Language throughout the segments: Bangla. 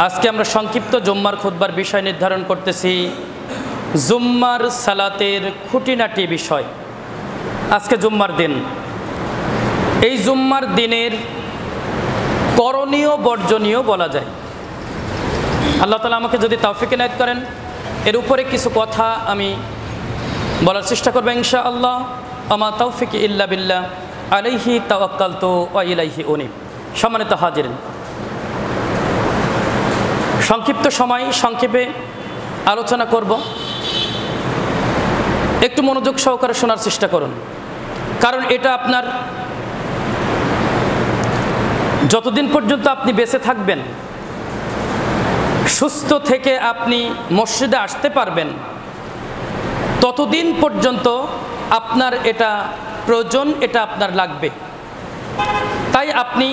আজকে আমরা সংক্ষিপ্ত জুম্মার খুতবার বিষয় নির্ধারণ করতেছি। জুম্মার সালাতের খুঁটিনাটি বিষয়। আজকে জুম্মার দিন, এই জুম্মার দিনের করণীয় বর্জনীয় বলা যায়। আল্লাহ তাআলা আমাকে যদি তৌফিক ইনায়েত করেন, এর উপরে কিছু কথা আমি বলার চেষ্টা করব ইনশাআল্লাহ। আমা তৌফিক ইল্লা বিল্লাহ, আলাইহি তাওয়াক্কালতু ওয়া ইলাইহি উনীব। সম্মানিত হাজিরিন, সংক্ষিপ্ত সময় সংক্ষেপে আলোচনা করব। একটু মনোযোগ সহকারে শোনার চেষ্টা করুন, কারণ এটা আপনার যতদিন পর্যন্ত আপনি বেঁচে থাকবেন, সুস্থ থেকে আপনি মসজিদে আসতে পারবেন, ততদিন পর্যন্ত আপনার এটা প্রয়োজন, এটা আপনার লাগবে। তাই আপনি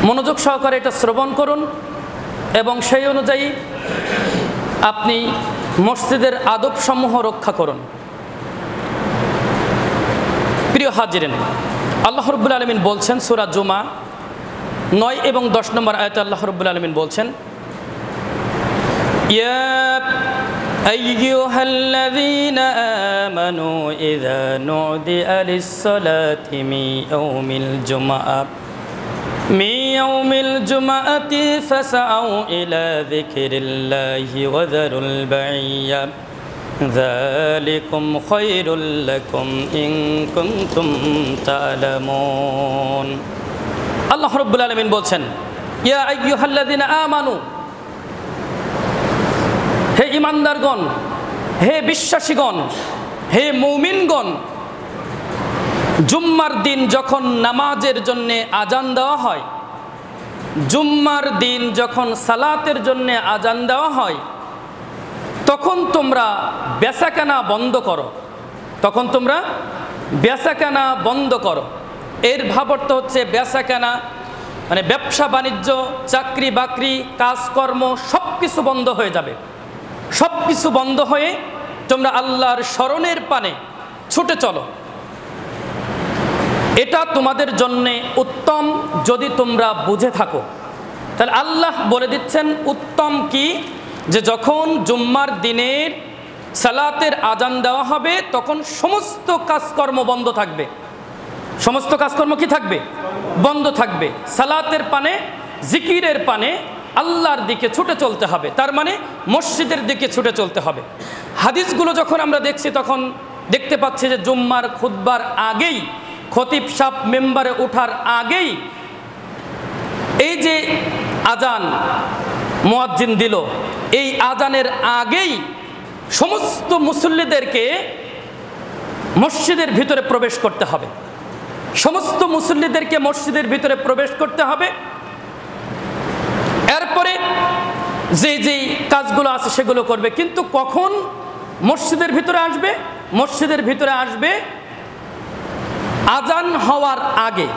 মনোযোগ সহকারে এটা শ্রবণ করুন এবং সেই অনুযায়ী আপনি মসজিদের আদবসমূহ রক্ষা করুন। প্রিয় হাজিরিন, আল্লাহ রাব্বুল আলামিন বলছেন সূরা জুমা 9 এবং 10 নম্বর আয়াতে আল্লাহ রাব্বুল আলামিন বলছেন, ইয়া আইয়ুহাল্লাযীনা আমানু ইযা নুদিয়া লিস-সালাতি মিন ইয়াউমিল জুমআতি ফাসআউ ইলা যিকরিল্লাহি ওয়া যারুল বাইয়া যালিকুম খায়রুল লাকুম ইন কুনতুম তা'লামুন। আল্লাহ রাব্বুল আলামিন বলছেন, ইয়া আইয়ুহাল্লাযীনা আমানু, হে ঈমানদারগণ, হে বিশ্বাসীগণ, হে মুমিনগণ, জুম্মার দিন যখন নামাজের জন্য আজান দেওয়া হয়, জুম্মার দিন যখন সালাতের জন্য আজান দেওয়া হয়, তখন তোমরা বেচাকেনা বন্ধ করো। তখন তোমরা বেচাকেনা বন্ধ করো। এর ভাবার্থ হচ্ছে বেচাকেনা মানে ব্যবসা বাণিজ্য, চাকরি বাকরি, কাজকর্ম সব কিছু বন্ধ হয়ে যাবে। সব কিছু বন্ধ হয়ে তোমরা আল্লাহর স্মরণের পানে ছুটে চলো। এটা তোমাদের জন্যে উত্তম যদি তোমরা বুঝে থাকো। তাহলে আল্লাহ বলে দিচ্ছেন উত্তম কি, যে যখন জুম্মার দিনের সালাতের আজান দেওয়া হবে তখন সমস্ত কাজকর্ম বন্ধ থাকবে। সমস্ত কাজকর্ম কি থাকবে? বন্ধ থাকবে। সালাতের পানে, জিকিরের পানে আল্লাহর দিকে ছুটে চলতে হবে, তার মানে মসজিদের দিকে ছুটে চলতে হবে। হাদিসগুলো যখন আমরা দেখছি তখন দেখতে পাচ্ছি যে জুম্মার খুতবার আগেই, খতিব সাহেব মেম্বারে ওঠার আগেই এই যে আজান মুয়াজ্জিন দিল, এই আজানের আগেই সমস্ত মুসল্লিদেরকে মসজিদের ভিতরে প্রবেশ করতে হবে। সমস্ত মুসল্লিদেরকে মসজিদের ভিতরে প্রবেশ করতে হবে। এরপরে যে যেই কাজগুলো আছে সেগুলো করবে। কিন্তু কখন মসজিদের ভিতরে আসবে? মসজিদের ভিতরে আসবে আজান হওয়ার আগে,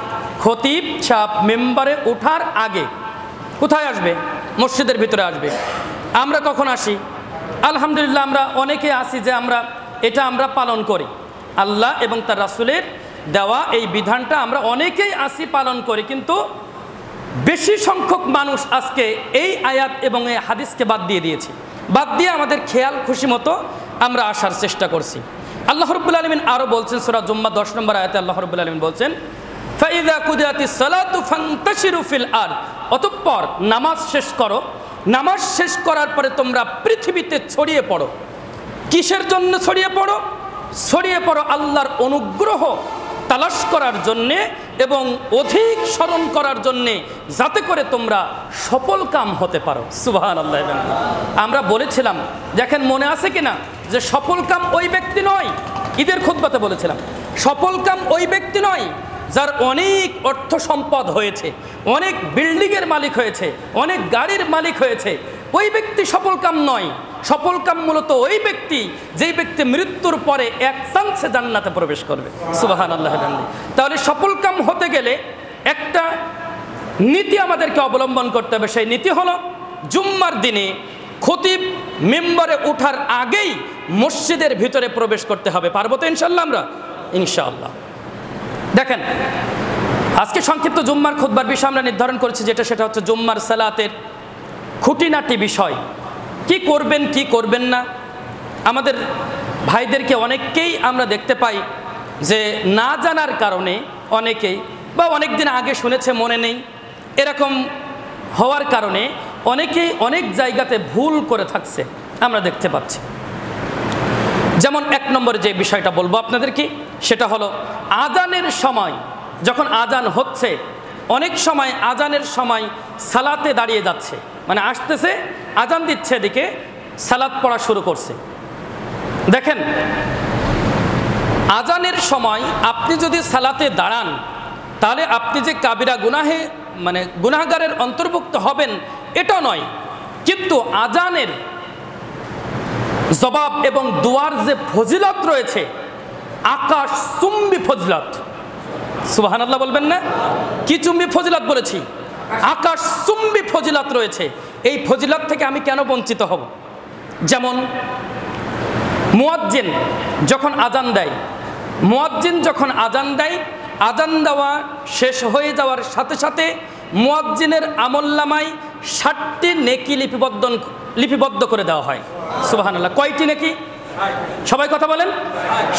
খতিব সাহেব মেম্বারে ওঠার আগে। কোথায় আসবে? মসজিদের ভিতরে আসবে। আমরা কখন আসি? আলহামদুলিল্লাহ আমরা অনেকে আসি যে আমরা পালন করি। আল্লাহ এবং তার রাসূলের দেওয়া এই বিধানটা আমরা অনেকেই আসি, পালন করি। কিন্তু বেশি সংখ্যক মানুষ আজকে এই আয়াত এবং এই হাদিসকে বাদ দিয়ে দিয়েছি। বাদ দিয়ে আমাদের খেয়াল খুশি মতো আমরা আসার চেষ্টা করছি। আল্লাহ রাব্বুল আলামিন আরো বলছেন সূরা জুম্মা 10 নম্বর আয়াতে আল্লাহ রাব্বুল আলামিন বলছেন, ফাইযা কুদিয়াতিস সালাতু ফান্তাশিরু ফিল আরদ, অতঃপর নামাজ শেষ করো। নামাজ শেষ করার পরে তোমরা পৃথিবীতে ছড়িয়ে পড়ো। কিসের জন্য ছড়িয়ে পড়ো? ছড়িয়ে পড়ো আল্লাহর অনুগ্রহ তালাশ করার জন্যে এবং অধিক স্মরণ করার জন্যে, যাতে করে তোমরা সফল কাম হতে পারো। সুবহানাল্লাহ। আমরা বলেছিলাম, দেখেন মনে আছে কিনা, যে সফল কাম ওই ব্যক্তি নয়, ঈদের খুতবাতে বলেছিলাম, সফল কাম ওই ব্যক্তি নয় যার অনেক অর্থ সম্পদ হয়েছে, অনেক বিল্ডিংয়ের মালিক হয়েছে, অনেক গাড়ির মালিক হয়েছে, ওই ব্যক্তি সফল কাম নয়। সফল কাম মূলত ওই ব্যক্তি যেই ব্যক্তি মৃত্যুর পরে এক চান্সে জান্নাতে প্রবেশ করবে। সুবহানাল্লাহ। তাহলে সফল কাম হতে গেলে একটা নীতি আমাদেরকে অবলম্বন করতে হবে। সেই নীতি হলো জুম্মার দিনে খতিব মেম্বারে ওঠার আগেই মসজিদের ভিতরে প্রবেশ করতে হবে। পারবো তো ইনশাআল্লাহ? আমরা ইনশাআল্লাহ। দেখেন আজকে সংক্ষিপ্ত জুম্মার খুতবার বিষয় আমরা নির্ধারণ করেছি, সেটা হচ্ছে জুম্মার সালাতের খুঁটিনাটি বিষয়। কি করবেন কি করবেন না। আমাদের ভাইদেরকে অনেককেই আমরা দেখতে পাই যে না জানার কারণে অনেকেই বা অনেক দিন আগে শুনেছে মনে নেই, এরকম হওয়ার কারণে অনেকেই অনেক জায়গাতে ভুল করে থাকছে আমরা দেখতে পাচ্ছি। যেমন 1 নম্বরে যে বিষয়টা বলবো আপনাদেরকে, সেটা হলো আজানের সময়, যখন আজান হচ্ছে অনেক সময় আজানের সময় সালাতে দাঁড়িয়ে যাচ্ছে, মানে আসতেছে আজান দিচ্ছে এদিকে সালাত পড়া শুরু করছে। দেখেন, আজানের সময় আপনি যদি সালাতে দাঁড়ান তাহলে আপনি যে কাবিরা গুনাহে মানে গুনাহগারের অন্তর্ভুক্ত হবেন এটা নয়, কিন্তু আজানের জবাব এবং দুয়ার যে ফজিলত রয়েছে, আকাশ চুম্বি ফজিলত, সুবহানাল্লাহ বলবেন না? কি চুম্বি ফজিলত বলেছি? আকাশ চুম্বি ফজিলত রয়েছে। এই ফজিলত থেকে আমি কেন বঞ্চিত হব? যেমন মুয়াজ্জিন যখন আজান দেয়, আজান দেওয়া শেষ হয়ে যাওয়ার সাথে সাথে মুয়াজ্জিনের আমলনামায় 60টি নেকি লিপিবদ্ধ করে দেওয়া হয়। সুবহানাল্লাহ। কয়টি নেকি? সবাই কথা বলেন।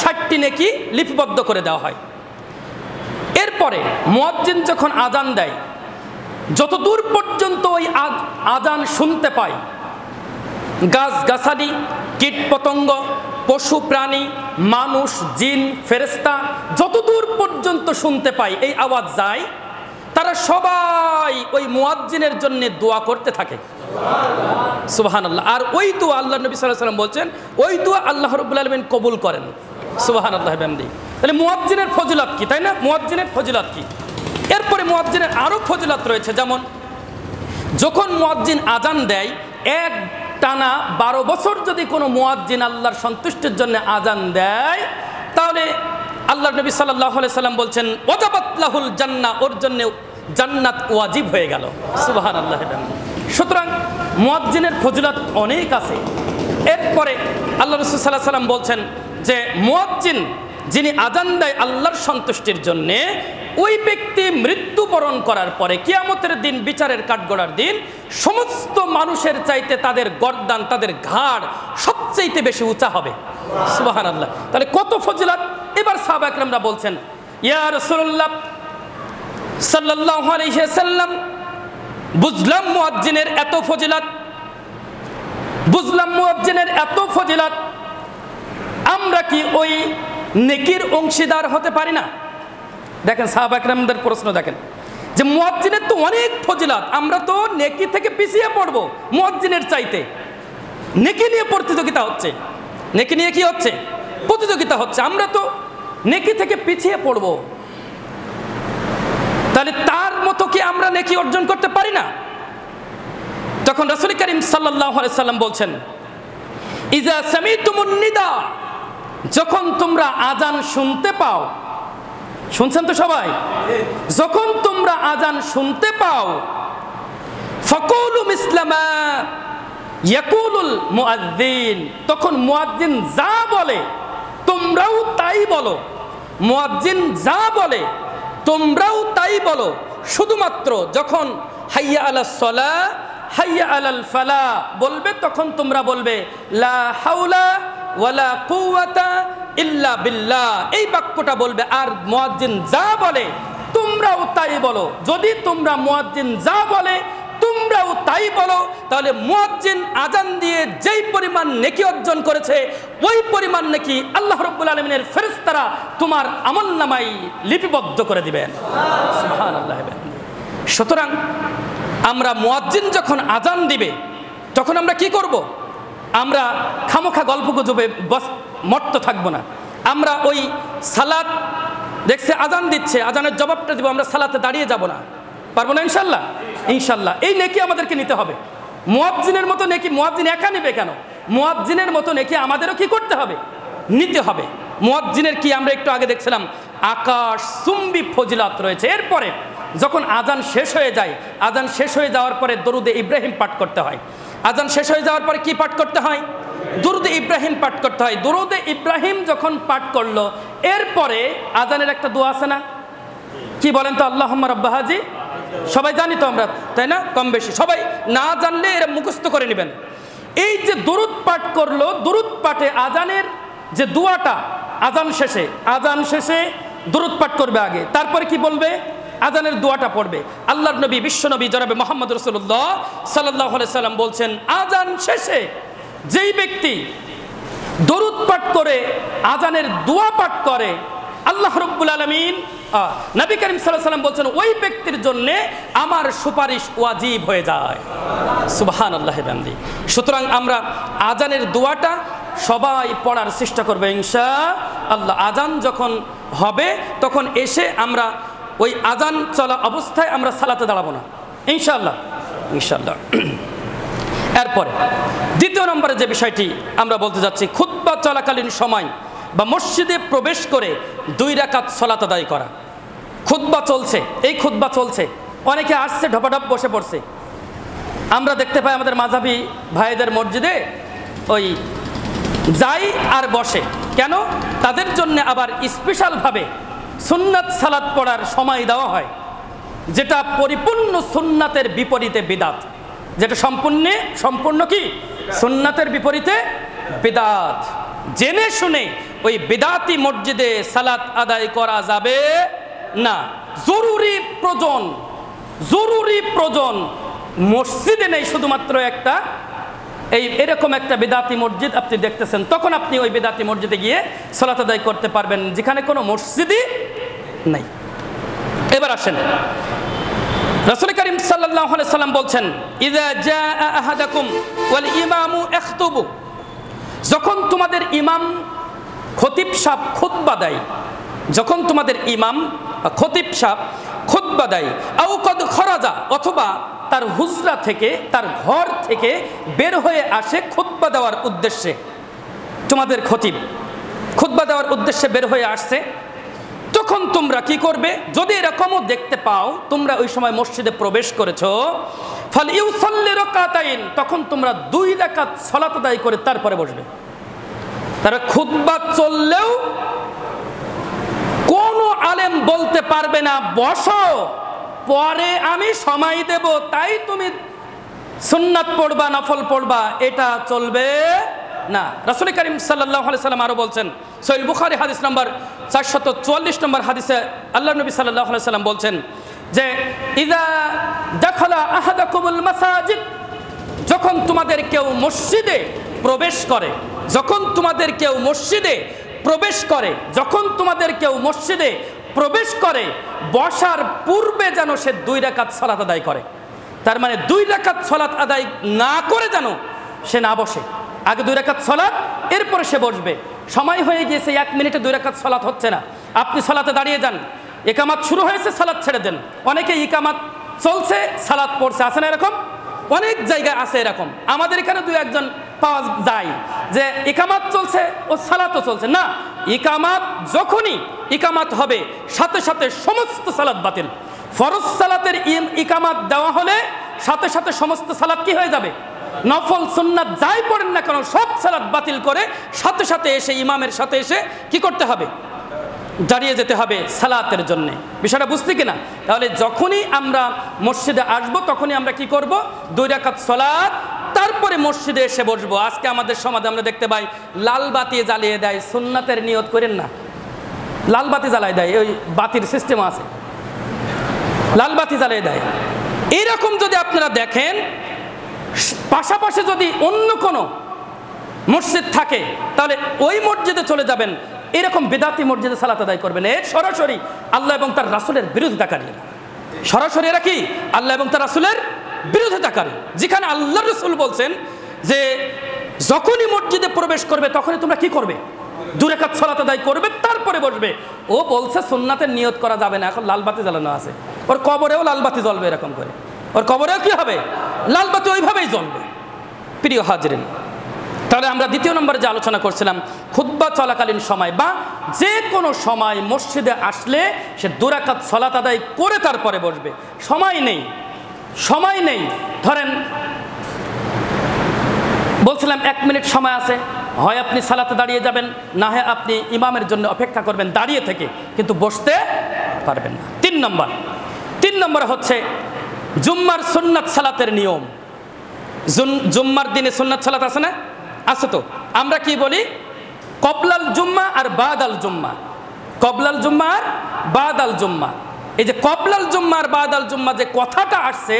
60টি নেকি লিপিবদ্ধ করে দেওয়া হয়। এরপরে মুয়াজ্জিন যখন আজান দেয়, যত দূর পর্যন্ত ওই আজান শুনতে পায়, গাছগাছালি, কীটপতঙ্গ, পশু প্রাণী, মানুষ, জিন, ফেরেশতা যত দূর পর্যন্ত শুনতে পায় এই আওয়াজ যায়, তারা সবাই ওই মুয়াজ্জিনের জন্য দোয়া করতে থাকে। সুবহানাল্লাহ। আর ওই দোয়া আল্লাহ নবী সাল্লাল্লাহু আলাইহি ওয়াসাল্লাম বলছেন, ওই দোয়া আল্লাহ রাব্বুল আলামিন কবুল করেন। সুবহানাল্লাহ বিহামদি। তাহলে মুয়াজ্জিনের ফজিলত কি, তাই না? মুয়াজ্জিনের ফজিলত কি? এরপরে মুয়াজ্জিনের আরো ফজিলত রয়েছে। যেমন যখন মুয়াজ্জিন আজান দেয়, এক টানা 12 বছর যদি কোনো মুয়াজ্জিন আল্লাহর সন্তুষ্টির জন্য আজান দেয়, তাহলে আল্লাহ নবী সাল্লাল্লাহু আলাইহি সাল্লাম বলছেন ওয়াজাবাত লাহুল জান্নাহ, ওর জন্য জান্নাত ওয়াজিব হয়ে গেল। সুবহানাল্লাহ। সুতরাং মুয়াজ্জিনের ফজিলত অনেক আছে। এরপরে আল্লাহ রাসূল সাল্লাল্লাহু আলাইহি সাল্লাম বলছেন যে মুয়াজ্জিন যিনি আজান দেয় আল্লাহর সন্তুষ্টির জন্য, ওই ব্যক্তি মৃত্যুবরণ করার পরে কিয়ামতের দিন, বিচারের কাঠগড়ার দিন, সমস্ত মানুষের চাইতে তাদের গর্দান, তাদের ঘাড় সবচেয়ে বেশি উঁচা হবে। সুবহানাল্লাহ। তাহলে কত ফজিলত। এবার সাহাবা একরামরা বলছেন, ইয়া রাসূলুল্লাহ সাল্লাল্লাহু আলাইহি ওয়াসাল্লাম, বুঝলাম মুয়াজ্জিনের এত ফজিলত, আমরা কি ওই নেকির অংশীদার হতে পারি না? দেখেন সাহাবা একরামদের প্রশ্ন, দেখেন যে মুয়াজ্জিনের তো অনেক ফজিলত, আমরা তো নেকি থেকে পিছিয়ে পড়ব মুয়াজ্জিনের চাইতে। নেকি নিয়ে প্রতিযোগিতা হচ্ছে, নেকি নিয়ে কি হচ্ছে? প্রতিযোগিতা হচ্ছে। আমরা তো নেকি থেকে পিছিয়ে পড়ব, তাহলে তার মতো কি আমরা নেকি অর্জন করতে পারি না? তখন রাসূল করিম সাল্লাল্লাহু আলাইহি সাল্লাম বলছেন, ইজা সামিতুমুন নিদা, যখন তোমরা আজান শুনতে পাও, শুনছেন তো সবাই? যখন তোমরা আজান শুনতে পাও, ফাকুলু মিসলামা ইয়াকুলুল মুয়াজ্জিন, তখন মুয়াজ্জিন যা বলে তোমরাও তাই বলো। মুয়াজ্জিন যা বলে তোমরাও তাই বলো। শুধুমাত্র যখন হাইয়া আলাস সালাহ, হাইয়া আলাল ফালাহ বলবে, তখন তোমরা বলবে লা হাওলা ওয়ালা কুওয়াতা ইল্লা বিল্লাহ, এই বাক্যটা বলবে। আর মুয়াজ্জিন যা বলে তোমরাও তাই বলো। যদি তোমরা মুয়াজ্জিন যা বলে তোমরাও তাই বলো, তাহলে মুয়াজ্জিন আজান দিয়ে যেই পরিমাণ নেকি অর্জন করেছে, ওই পরিমাণ নেকি আল্লাহ রাব্বুল আলামিনের ফেরেশতারা তোমার আমলনামায় লিপিবদ্ধ করে দিবেন। সুবহানাল্লাহ। সুতরাং আমরা মুয়াজ্জিন যখন আজান দিবে তখন আমরা কি করব? আমরা খামোখা গল্পগুজবে মত্ত থাকবো না। আমরা ওই সালাত দেখছে আজান দিচ্ছে, আজানের জবাবটা দিব, আমরা সালাতে দাঁড়িয়ে যাব না, পারবো না ইনশাল্লাহ। ইনশাল্লাহ এই নেকি আমাদেরকে নিতে হবে। মুয়াজ্জিনের মতো নেকি মুয়াজ্জিন একা নেবে কেন? মুয়াজ্জিনের মতো নেকি আমাদেরও কি করতে হবে? নিতে হবে। মুয়াজ্জিনের কি আমরা একটু আগে দেখছিলাম আকাশ চুম্বি ফজিলত রয়েছে। এরপরে যখন আজান শেষ হয়ে যায়, আজান শেষ হয়ে যাওয়ার পরে দরুদে ইব্রাহিম পাঠ করতে হয়। আজান শেষ হয়ে যাওয়ার পরে কি পাঠ করতে হয়? দরুদে ইব্রাহিম পাঠ করতে হয়। দরুদে ইব্রাহিম যখন পাঠ করলো, এরপরে আজানের একটা দোয়া আছে না, কি বলেন তো? আল্লাহুম্মা রাব্বা হাজি, সবাই জানি তো আমরা, তাই না? কম বেশি সবাই না জানলে এরা মুখস্থ করে নেবেন। এই যে দুরূদ পাঠ করলো, দুরূদ পাঠে আজানের যে দোয়াটা, আজান শেষে দুরূদ পাঠ করবে আগে, তারপরে কি বলবে? আজানের দোয়াটা পড়বে। আল্লাহর নবী, বিশ্ব নবী জনাবে মুহাম্মদ রাসূলুল্লাহ সাল্লাল্লাহু আলাইহি সাল্লাম বলছেন, আজান শেষে যেই ব্যক্তি দরুদ পাঠ করে, আজানের দোয়া পাঠ করে, আল্লাহ রাব্বুল আলামিন, নবী করিম সাল্লাল্লাহু আলাইহি সাল্লাম বলছেন, ওই ব্যক্তির জন্য আমার সুপারিশ ওয়াজিব হয়ে যায়। সুবহানাল্লাহি ওয়া বিহামদিহি। সুতরাং আমরা আজানের দোয়াটা সবাই পড়ার চেষ্টা করবে ইনশাআল্লাহ। আজান যখন হবে তখন এসে আমরা ওই আজান চলা অবস্থায় আমরা সালাতে দাঁড়াবো না ইনশাআল্লাহ। এরপরে দ্বিতীয় নম্বরে যে বিষয়টি আমরা বলতে যাচ্ছি, খুতবা চলাকালীন সময় বা মসজিদে প্রবেশ করে 2 রাকাত সালাত আদায় করা। খুতবা চলছে, এই খুতবা চলছে, অনেকে আসছে ঢপাঢপ বসে পড়ছে। আমরা দেখতে পাই আমাদের মাযহাবী ভাইদের মসজিদে ওই যাই আর বসে। কেন? তাদের জন্য আবার স্পেশালভাবে সুন্নাত সালাত পড়ার সময় দেওয়া হয়, যেটা পরিপূর্ণ সুন্নাতের বিপরীতে বিদাত, যেটা সম্পূর্ণ কি সুন্নাতের বিপরীতে বিদাত। জেনে শুনে ওই বিদাতি মসজিদে সালাত আদায় করা যাবে না। জরুরি প্রয়োজন মসজিদে নেই, শুধুমাত্র একটা এরকম একটা বিদাতি মসজিদ আপনি দেখতেছেন, তখন আপনি ওই বিদাতি মসজিদে গিয়ে সালাত আদায় করতে পারবেন, যেখানে কোনো মসজিদই নাই। এবার আসেন, রাসূল করিম সাল্লাল্লাহু আলাইহি সাল্লাম বলছেন, ইযা জাআ আহাদাকুম ওয়াল ইমামু ইখতুবু, যখন তোমাদের ইমাম খতিব সাহেব খুতবা দেয়, যখন তোমাদের ইমাম বা খতিব সাহেব খুতবা দেয়, আও কদ খরাজা, অথবা তার হুজরা থেকে, তার ঘর থেকে বের হয়ে আসে খুতবা দেওয়ার উদ্দেশ্যে, তোমাদের খতিব খুতবা দেওয়ার উদ্দেশ্যে বের হয়ে আসছে, তখন তোমরা কি করবে? যদি এরকমও দেখতে পাও তোমরা ওই সময় মসজিদে প্রবেশ করেছো, ফালইউসাল্লি রাকাতাইন, তখন তোমরা 2 রাকাত সালাত আদায় করে তারপরে বসবে। তারা খুতবা চললেও কোনো আলেম বলতে পারবে না বসো, পরে আমি সময় দেব, তাই তুমি সুন্নাত পড়বা, নফল পড়বা, এটা চলবে না। রাসূল করিম সাল্লাল্লাহু আলাইহি সাল্লাম আরো বলছেন, সহিহ বুখারী হাদিস নাম্বার 444 নম্বর হাদিসে আল্লাহর নবী সাল্লাল্লাহু আলাইহি সাল্লাম বলছেন যে, ইযা দাখালা আহাদাকুমুল মাসাজিদ, যখন তোমাদের কেউ মসজিদে প্রবেশ করে, যখন তোমাদের কেউ মসজিদে প্রবেশ করে, বসার পূর্বে যেন সে 2 রাকাত সালাত আদায় করে। তার মানে 2 রাকাত সালাত আদায় না করে যেন সে না বসে, আগে 2 রাকাত সালাত, এরপরে সে বসবে। সময় হয়ে গিয়েছে, 1 মিনিটে 2 রাকাত সালাত হচ্ছে না, আপনি সালাতে দাঁড়িয়ে যান। ইকামাত শুরু হয়েছে, সালাত ছেড়ে দেন। অনেকে ইকামাত চলছে, সালাত পড়ছে, আছে না এরকম? অনেক জায়গায় আছে এরকম। আমাদের এখানে 2-1 পাওয়া যায় যে ইকামাত চলছে ও সালাতও চলছে না। ইকামাত যখনই ইকামাত হবে, সাথে সাথে সমস্ত সালাত বাতিল। ফরজ সালাতের ইকামাত দেওয়া হলে সাথে সাথে সমস্ত সালাত কি হয়ে যাবে? নফল সুন্নাত যাই পড়েন না কেন সব সালাত বাতিল করে সাথে সাথে এসে ইমামের সাথে এসে কি করতে হবে? দাঁড়িয়ে যেতে হবে সালাতের জন্য। বিষয়টা বুঝতে কিনা? তাহলে যখনই আমরা মসজিদে আসব তখনই আমরা কি করব? 2 রাকাত সালাত, তারপরে মসজিদে এসে বসবো। আজকে আমাদের সমাজে আমরা দেখতে পাই লাল বাতি জ্বালিয়ে দেয়, সুন্নাতের নিয়ত করেন না, লাল বাতি জ্বালিয়ে দেয়, ওই বাতির সিস্টেম আছে, লাল বাতি জ্বালিয়ে দেয়। এইরকম যদি আপনারা দেখেন, পাশাপাশি যদি অন্য কোনো মসজিদ থাকে তাহলে ওই মসজিদে চলে যাবেন, এরকম বিদাতি মসজিদে সালাত আদায় করবেন। এর সরাসরি আল্লাহ এবং তার রাসূলের বিরোধিতাকারী, সরাসরি এরা কি আল্লাহ এবং তার রাসূলের বিরোধিতাকারী। যেখানে আল্লাহ রাসূল বলছেন যে যখনই মসজিদে প্রবেশ করবে তখনই তোমরা কি করবে? 2 রাকাত সালাত আদায় করবে, তারপরে বসবে। ও বলছে সুন্নাতের নিয়ত করা যাবে না, এখন লাল বাতি জ্বালানো আছে, ওর কবরেও লাল বাতি জ্বলবে, এরকম করে ওর কবরেও কি হবে? লাল বাতি ওইভাবেই জ্বলবে। প্রিয় হাজরিন, তাহলে আমরা দ্বিতীয় নম্বরে যে আলোচনা করছিলাম, খুতবা চলাকালীন সময় বা যে কোনো সময় মসজিদে আসলে সে 2 রাকাত সালাত আদায় করে তারপরে বসবে। সময় নেই, ধরেন বলছিলাম 1 মিনিট সময় আছে, হয় আপনি সালাতে দাঁড়িয়ে যাবেন, না হয় আপনি ইমামের জন্য অপেক্ষা করবেন দাঁড়িয়ে থেকে, কিন্তু বসতে পারবেন না। তিন নম্বর হচ্ছে জুম্মার সুন্নাত সালাতের নিয়ম। জুম্মার দিনে সুন্নাত সালাত আছে না? আছে তো। আমরা কি বলি? কবলাল জুম্মা আর বাদাল জুম্মা। কবলাল জুম্মা আর বাদাল জুম্মা। এই যে কবলাল জুম্মা আর বাদাল জুম্মা যে কথাটা আসছে,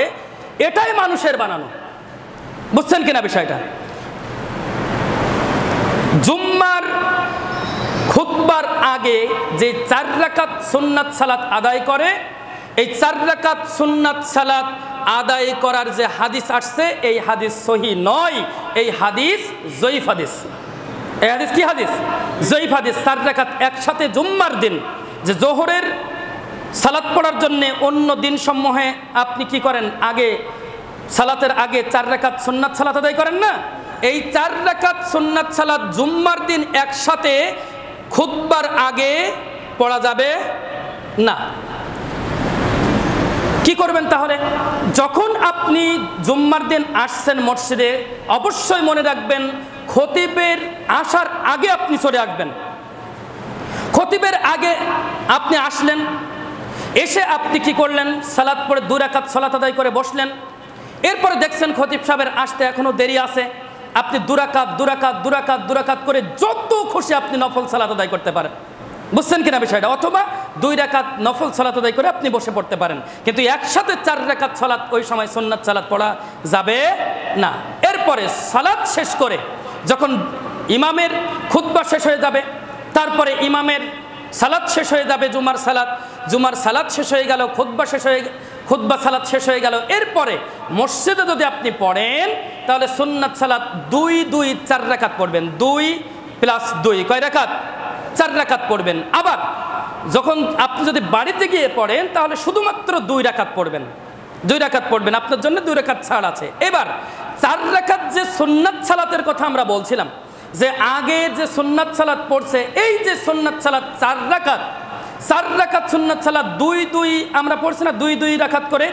এটাই মানুষের বানানো। বুঝছেন কিনা বিষয়টা? জুম্মার খুতবার আগে যে 4 রাকাত সুন্নাত সালাত আদায় করে, এই 4 রাকাত সুন্নাত সালাত আদায় করার যে হাদিস আসছে, এই হাদিস সহি নয়, এই হাদিস জয়ীফ হাদিস। এই হাদিস কি হাদিস? জয়ীফ হাদিস। 4 রাকাত একসাথে জুম্মার দিন যে জোহরের সালাত পড়ার জন্য অন্য দিন সমূহে আপনি কি করেন? আগে সালাতের আগে 4 রাকাত সুন্নাত সালাত আদায় করেন না? এই 4 রাকাত সুন্নাত সালাত জুম্মার দিন একসাথে খুতবার আগে পড়া যাবে না। কি করবেন তাহলে? যখন আপনি জুম্মার দিন আসছেন মসজিদে, অবশ্যই মনে রাখবেন খতিবের আসার আগে আপনি চলে আসবেন। খতিবের আগে আপনি আসলেন, এসে আপনি কি করলেন? সালাত পড়ে 2 রাকাত সালাত আদায় করে বসলেন। এরপরে দেখছেন খতিব সাহেবের আসতে এখনো দেরি আছে, আপনি 2 রাকাত করে যত খুশি আপনি নফল সালাত আদায় করতে পারেন। বুঝছেন কিনা বিষয়টা? অথবা 2 রাকাত নফল সালাত আদায় করে আপনি বসে পড়তে পারেন, কিন্তু একসাথে 4 রাকাত সালাত ওই সময় সুন্নাত সালাত পড়া যাবে না। এরপরে সালাত শেষ করে যখন ইমামের খুতবা শেষ হয়ে যাবে, তারপরে ইমামের সালাত শেষ হয়ে যাবে, জুমার সালাত শেষ হয়ে গেল, খুতবা সালাত শেষ হয়ে গেল। এরপরে মসজিদে যদি আপনি পড়েন, তাহলে সুন্নাত সালাত 4 রাকাত পড়বেন। 2 + 2 কয় রাকাত? 4 রাকাত পড়বেন। আবার যখন আপনি যদি বাড়িতে গিয়ে পড়েন, তাহলে শুধুমাত্র 2 রাকাত পড়বেন। 2 রাকাত পড়বেন, আপনার জন্য 2 রাকাত ছাড় আছে। এবার 4 রাকাত যে সুন্নাত সালাতের কথা আমরা বলছিলাম, যে আগে যে সুন্নাত সালাত পড়ছে, এই যে সুন্নাত সালাত 4 রাকাত সুন্নাত সালাত 2 আমরা পড়ছি না, 2 রাকাত করে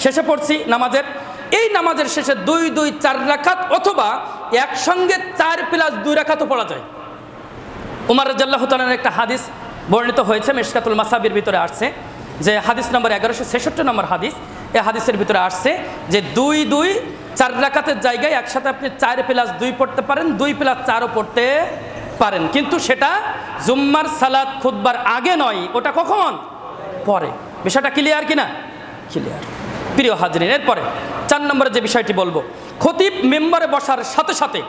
শেষে পড়ছি নামাজের। এই নামাজের শেষে 2 4 রাকাত, অথবা একসঙ্গে 4 + 2 রাকাতও পড়া যায়। উমর রাদিয়াল্লাহু তাআলার একটা হাদিস বর্ণিত হয়েছে, মিশকাতুল মাসাবির ভিতরে আসছে, যে হাদিস নম্বর 1166 নম্বর হাদিস। এই হাদিসের ভিতরে আসছে যে 2 4 রাকাতের জায়গায় একসাথে আপনি 4 + 2 পড়তে পারেন, 2 + 4ও পড়তে পারেন, কিন্তু সেটা জুম্মার সালাত খুতবার আগে নয়, ওটা কখন? পরে। বিষয়টা ক্লিয়ার কিনা? ক্লিয়ার। প্রিয় হাজরিন, এরপরে 4 নম্বরে যে বিষয়টি বলবো, খতিব মেম্বারে বসার সাথে সাথে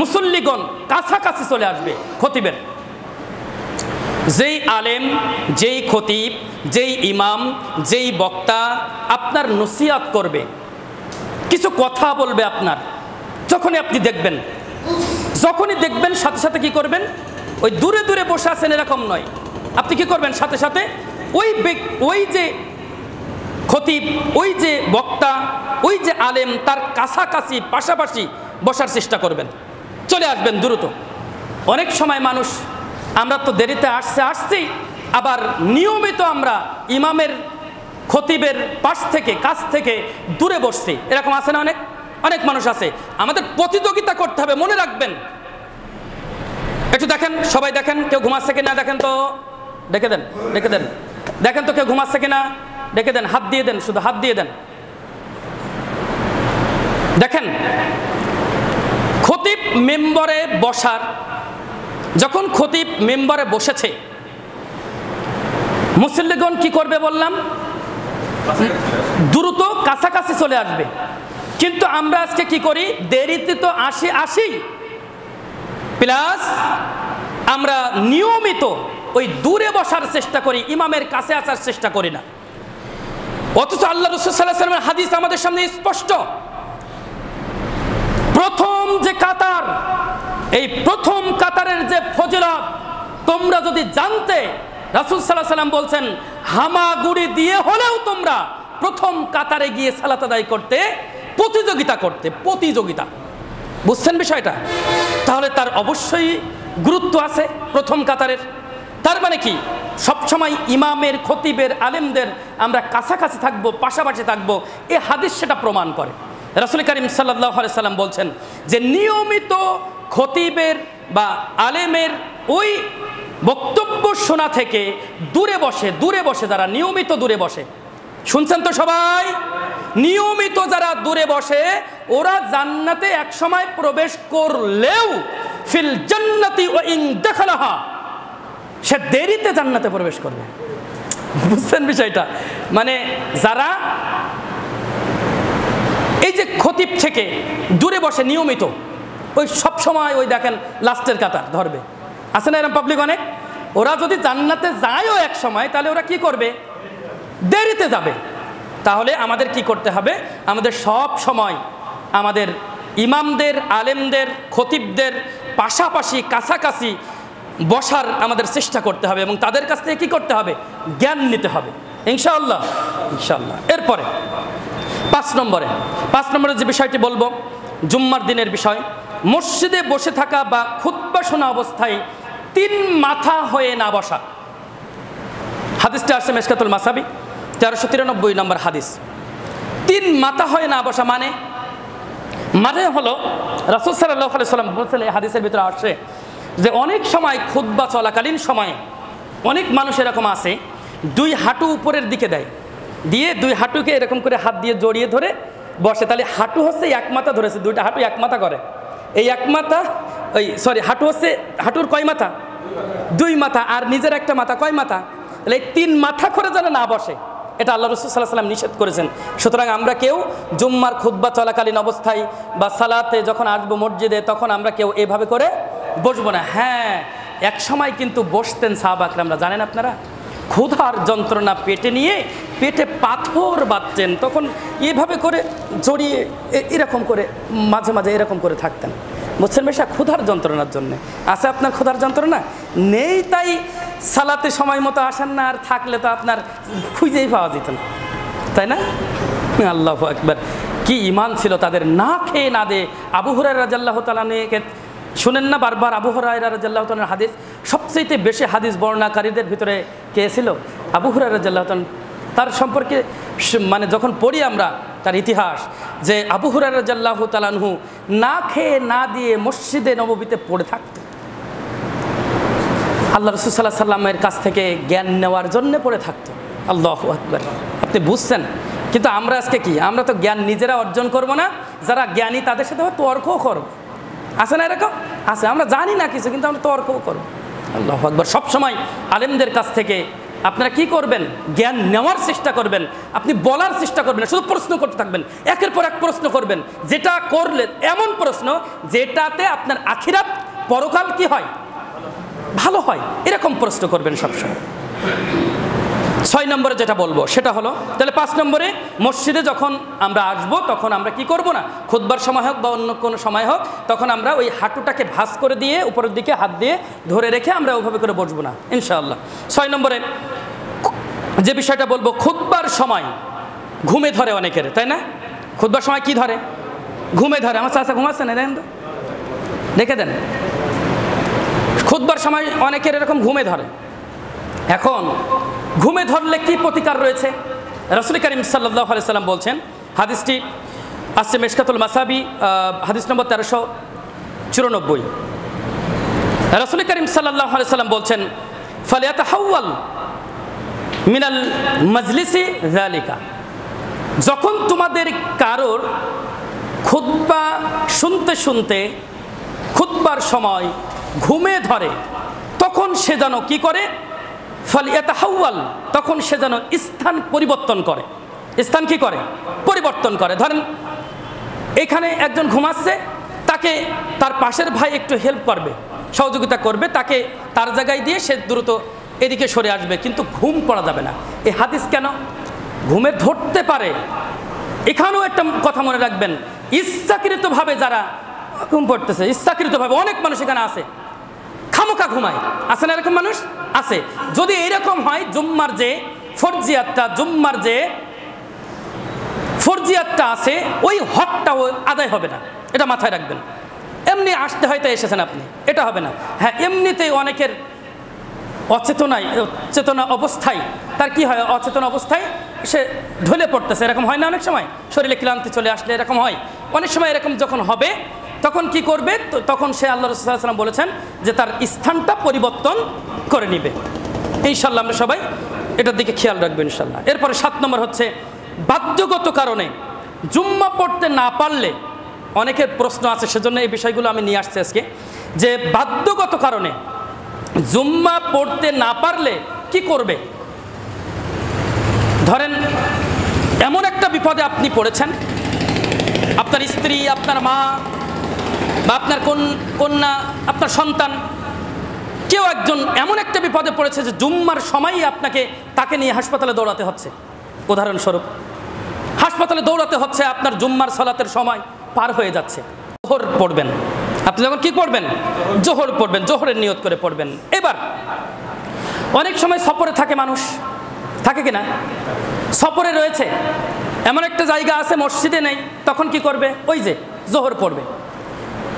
মুসল্লিগণ কাছাকাছি চলে আসবে খতিবের। যেই আলেম, যেই খতিব, যেই ইমাম, যেই বক্তা আপনার নসিহত করবে, কিছু কথা বলবে আপনার, যখনই আপনি দেখবেন সাথে সাথে কি করবেন? ওই দূরে বসে আছেন এরকম নয়, আপনি কি করবেন? সাথে সাথে ওই যে খতিব, ওই যে বক্তা, ওই যে আলেম, তার কাছাকাছি পাশাপাশি বসার চেষ্টা করবেন, চলে আসবেন দ্রুত। অনেক সময় মানুষ, আমরা তো দেরিতে আসছি, আবার নিয়মিত আমরা ইমামের খতিবের কাছ থেকে দূরে বসছি, এরকম আছে না? অনেক মানুষ আছে। আমাদের প্রতিযোগিতা করতে হবে, মনে রাখবেন। একটু দেখেন, সবাই দেখেন, কেউ ঘুমাচ্ছে কিনা দেখেন তো, ডেকে দেন দেখেন তো কেউ ঘুমাচ্ছে কিনা, ডেকে দেন, হাত দিয়ে দেন, শুধু হাত দিয়ে দেন। দেখেন, খতিব মেম্বরে বসার, যখন খতিব মেম্বরে বসেছে, মুসল্লিগণ কি করবে বললাম? দ্রুত কাছাকাছি চলে আসবে। কিন্তু আমরা আজকে কি করি? দেরিতে তো আসি প্লাস আমরা নিয়মিত ওই দূরে বসার চেষ্টা করি, ইমামের কাছে আসার চেষ্টা করি না। অথচ আল্লাহ রাসূল সাল্লাল্লাহু আলাইহি ওয়াসাল্লামের হাদিস আমাদের সামনে স্পষ্ট। প্রথম যে কাতার, এই প্রথম কাতারের যে ফজিলত তোমরা যদি জানতে, রাসূল সাল্লাল্লাহু আলাইহি ওয়াসাল্লাম বলছেন, হামাগুড়ি দিয়ে হলেও তোমরা প্রথম কাতারে গিয়ে সালাত আদায় করতে, প্রতিযোগিতা। বুঝছেন বিষয়টা? তাহলে তার অবশ্যই গুরুত্ব আছে প্রথম কাতারের। তার মানে কি? সবসময় ইমামের, খতিবের, আলেমদের আমরা কাছাকাছি থাকবো, পাশাপাশি থাকবো, এই হাদিস সেটা প্রমাণ করে। রাসূল করিম সাল্লাল্লাহু আলাইহি সাল্লাম বলছেন যে নিয়মিত খতিবের বা আলেমের ওই বক্তব্য শোনা থেকে দূরে বসে যারা নিয়মিত দূরে বসে, শুনছেন তো সবাই, নিয়মিত যারা দূরে বসে ওরা জান্নাতে এক সময় প্রবেশ করলেও ফিল জান্নাতি ওয়া ইন দাখালাহা, সে দেরিতে জান্নাতে প্রবেশ করবে। বুঝছেন বিষয়টা? মানে যারা এই যে খতিব থেকে দূরে বসে নিয়মিত, ওই সব সময় ওই দেখেন লাস্টের কাতার ধরবে, আছে না এরকম পাবলিক অনেক, ওরা যদি জান্নাতে যায়ও এক সময় তাহলে ওরা কি করবে? দেরিতে যাবে। তাহলে আমাদের কি করতে হবে? আমাদের সব সময় আমাদের ইমামদের, আলেমদের, খতিবদের পাশাপাশি কাছাকাছি বসার আমাদের চেষ্টা করতে হবে এবং তাদের কাছ থেকে কি করতে হবে? জ্ঞান নিতে হবে, ইনশাআল্লাহ। এরপরে 5 নম্বরে যে বিষয়টি বলবো, জুম্মার দিনের বিষয়, মসজিদে বসে থাকা বা খুতবা শোনা অবস্থায় 3 মাথা হয়ে না বসা। হাদিসটা আসছে মিশকাতুল মাসাবি 1393 নম্বর হাদিস। 3 মাথা হয়ে না বসা মানে হলো রাসূল সাল্লাল্লাহু আলাইহি ওয়াসাল্লাম বলেছেন, এই হাদিসের ভিতরে আসছে যে অনেক সময় খুতবা চলাকালীন সময়ে অনেক মানুষ এরকম আছে 2 হাঁটু উপরের দিকে দেয়, দিয়ে 2 হাঁটুকে এরকম করে হাত দিয়ে জড়িয়ে ধরে বসে। তাহলে হাঁটু হচ্ছে 1 মাথা ধরেছে, 2টা হাঁটু 1 মাথা করে। এই 1 মাথা হাঁটু হচ্ছে, হাঁটুর কয় মাথা? 2 মাথা, আর নিজের একটা মাথা, কয় মাথা? তাহলে এই 3 মাথা করে যেন না বসে, এটা আল্লাহ রাসূল সাল্লাল্লাহু আলাইহি ওয়াসাল্লাম নিষেধ করেছেন। সুতরাং আমরা কেউ জুম্মার খুতবা চলাকালীন অবস্থায় বা সালাতে যখন আসবো মসজিদে, তখন আমরা কেউ এভাবে করে বসবো না। হ্যাঁ, এক সময় কিন্তু বসতেন সাহাবা একরামরা, জানেন আপনারা, ক্ষুধার যন্ত্রণা পেটে নিয়ে পেটে পাথর বাঁধতেন, তখন এভাবে করে জড়িয়ে এরকম করে মাঝে মাঝে এরকম করে থাকতেন। বুঝছেন বেশা? ক্ষুধার যন্ত্রণার জন্যে। আছে আপনার ক্ষুধার যন্ত্রণা? নেই তাই সালাতে সময় মতো আসেন না, আর থাকলে তো আপনার খুঁজেই পাওয়া যেত না, তাই না? আল্লাহু আকবার, কি ঈমান ছিল তাদের! না খেয়ে না দে। আবু হুরায়রা রাদিয়াল্লাহু তাআলা আনহু শুনেন না বারবার, আবু হুরায়রা রাদিয়াল্লাহু তাআলার হাদিস, সবচেয়ে বেশি হাদিস বর্ণনাকারীদের ভিতরে কে ছিল? আবু হুরায়রা রাদিয়াল্লাহু তাআলা। তার সম্পর্কে মানে যখন পড়ি আমরা তার ইতিহাস, যে আবু হুরায়রা রাদিয়াল্লাহু তাআলা আনহু না খেয়ে না দিয়ে মসজিদে নববীতে পড়ে থাকতেন, আল্লাহ রাসূল সাল্লাল্লাহু আলাইহি ওয়াসাল্লামের কাছ থেকে জ্ঞান নেওয়ার জন্য পড়ে থাকতো। আল্লাহু আকবার, আপনি বুঝছেন? কিন্তু আমরা আজকে কি, আমরা তো জ্ঞান নিজেরা অর্জন করব না, যারা জ্ঞানী তাদের সাথে তর্কও করব। আছে না এরকম? আছে। আমরা জানি না কিছু, কিন্তু আমরা তর্কও করব। আল্লাহু আকবার। সবসময় আলেমদের কাছ থেকে আপনারা কি করবেন? জ্ঞান নেওয়ার চেষ্টা করবেন, আপনি বলার চেষ্টা করবেন, শুধু প্রশ্ন করতে থাকবেন, একের পর এক প্রশ্ন করবেন, যেটা করলে এমন প্রশ্ন যেটাতে আপনার আখিরাত পরকাল কি হয়? ভালো হয়, এরকম প্রশ্ন করবেন সবসময়। 6 নম্বরে যেটা বলবো সেটা হলো, তাহলে 5 নম্বরে মসজিদে যখন আমরা আসবো তখন আমরা কি করব না, খুতবার সময় হোক বা অন্য কোনো সময় হোক, তখন আমরা ওই হাঁটুটাকে ভাঁজ করে দিয়ে উপরের দিকে হাত দিয়ে ধরে রেখে আমরা ওইভাবে করে বসবো না, ইনশাআল্লাহ। 6 নম্বরে যে বিষয়টা বলবো, খুতবার সময় ঘুমে ধরে অনেকের, তাই না? খুতবার সময় কি ধরে? ঘুমে ধরে। আমার চাচা ঘুমাচ্ছে না, দেখেন তো, রেখে দেন। খুতবার সময় অনেকের এরকম ঘুমে ধরে। এখন ঘুমে ধরলে কি প্রতিকার রয়েছে? রাসূল করিম সাল্লাল্লাহু আলাইহি সাল্লাম বলছেন, হাদিসটি আসছে মিশকাতুল মাসাবি হাদিস নম্বর 1394। রাসূল করিম সাল্লাল্লাহু আলাইহি সাল্লাম বলছেন, ফালিয়াতাহাওয়াল মিনাল মাজলিসি যালিকা, যখন তোমাদের কারোর খুতবা শুনতে শুনতে খুতবার সময় ঘুমে ধরে, তখন সে যেন কি করে? ফালিয়াতাহাওয়াল, তখন সে যেন স্থান পরিবর্তন করে। স্থান কি করে? পরিবর্তন করে। ধরেন এখানে একজন ঘুমাচ্ছে, তাকে তার পাশের ভাই একটু হেল্প করবে, সহযোগিতা করবে, তাকে তার জায়গায় দিয়ে সে দ্রুত এদিকে সরে আসবে, কিন্তু ঘুম পড়া যাবে না। এই হাদিস কেন? ঘুমে ধরতে পারে। এখানেও একটা কথা মনে রাখবেন, ইচ্ছাকৃতভাবে যারা ঘুম পড়তেছে, ইচ্ছাকৃতভাবে অনেক মানুষ এখানে আছে, খামোকা ঘুমায়। আছে না এরকম মানুষ? আছে। যদি এরকম হয়, জুম্মার যে ফরজিয়াতটা আছে, ওই হকটাও আদায় হবে না, এটা মাথায় রাখবেন। এমনি আসতে হয়তো এসেছেন আপনি, এটা হবে না। হ্যাঁ, এমনিতেই অনেকের চেতনা অবস্থায় তার কি হয়? অচেতন অবস্থায় সে ঢলে পড়তেছে, এরকম হয় না? অনেক সময় শরীরে ক্লান্তি চলে আসলে এরকম হয়। অনেক সময় এরকম যখন হবে, তখন কি করবে? তখন সে আল্লাহ রাসূল সাল্লাল্লাহু আলাইহি ওয়াসাল্লাম বলেছেন যে তার স্থানটা পরিবর্তন করে নেবে। ইনশাআল্লাহ আমরা সবাই এটার দিকে খেয়াল রাখবো ইনশাআল্লাহ। এরপরে 7 নম্বর হচ্ছে বাধ্যগত কারণে জুম্মা পড়তে না পারলে, অনেকের প্রশ্ন আছে, সেজন্য এই বিষয়গুলো আমি নিয়ে আসছি আজকে, যে বাধ্যগত কারণে জুম্মা পড়তে না পারলে কি করবে। ধরেন এমন একটা বিপদে আপনি পড়েছেন, আপনার স্ত্রী, আপনার মা বা আপনার কন্যা, আপনার সন্তান, কেউ একজন এমন একটা বিপদে পড়েছে যে জুম্মার সময়ই আপনাকে তাকে নিয়ে হাসপাতালে দৌড়াতে হচ্ছে। উদাহরণস্বরূপ হাসপাতালে দৌড়াতে হচ্ছে, আপনার জুম্মার সালাতের সময় পার হয়ে যাচ্ছে। জোহর পড়বেন, আপনি যখন কি পড়বেন? জোহর পড়বেন, জোহরের নিয়ত করে পড়বেন। এবার অনেক সময় সফরে থাকে মানুষ, থাকে কিনা? সফরে রয়েছে, এমন একটা জায়গা আছে মসজিদে নেই, তখন কি করবে? ওই যে জোহর পড়বে।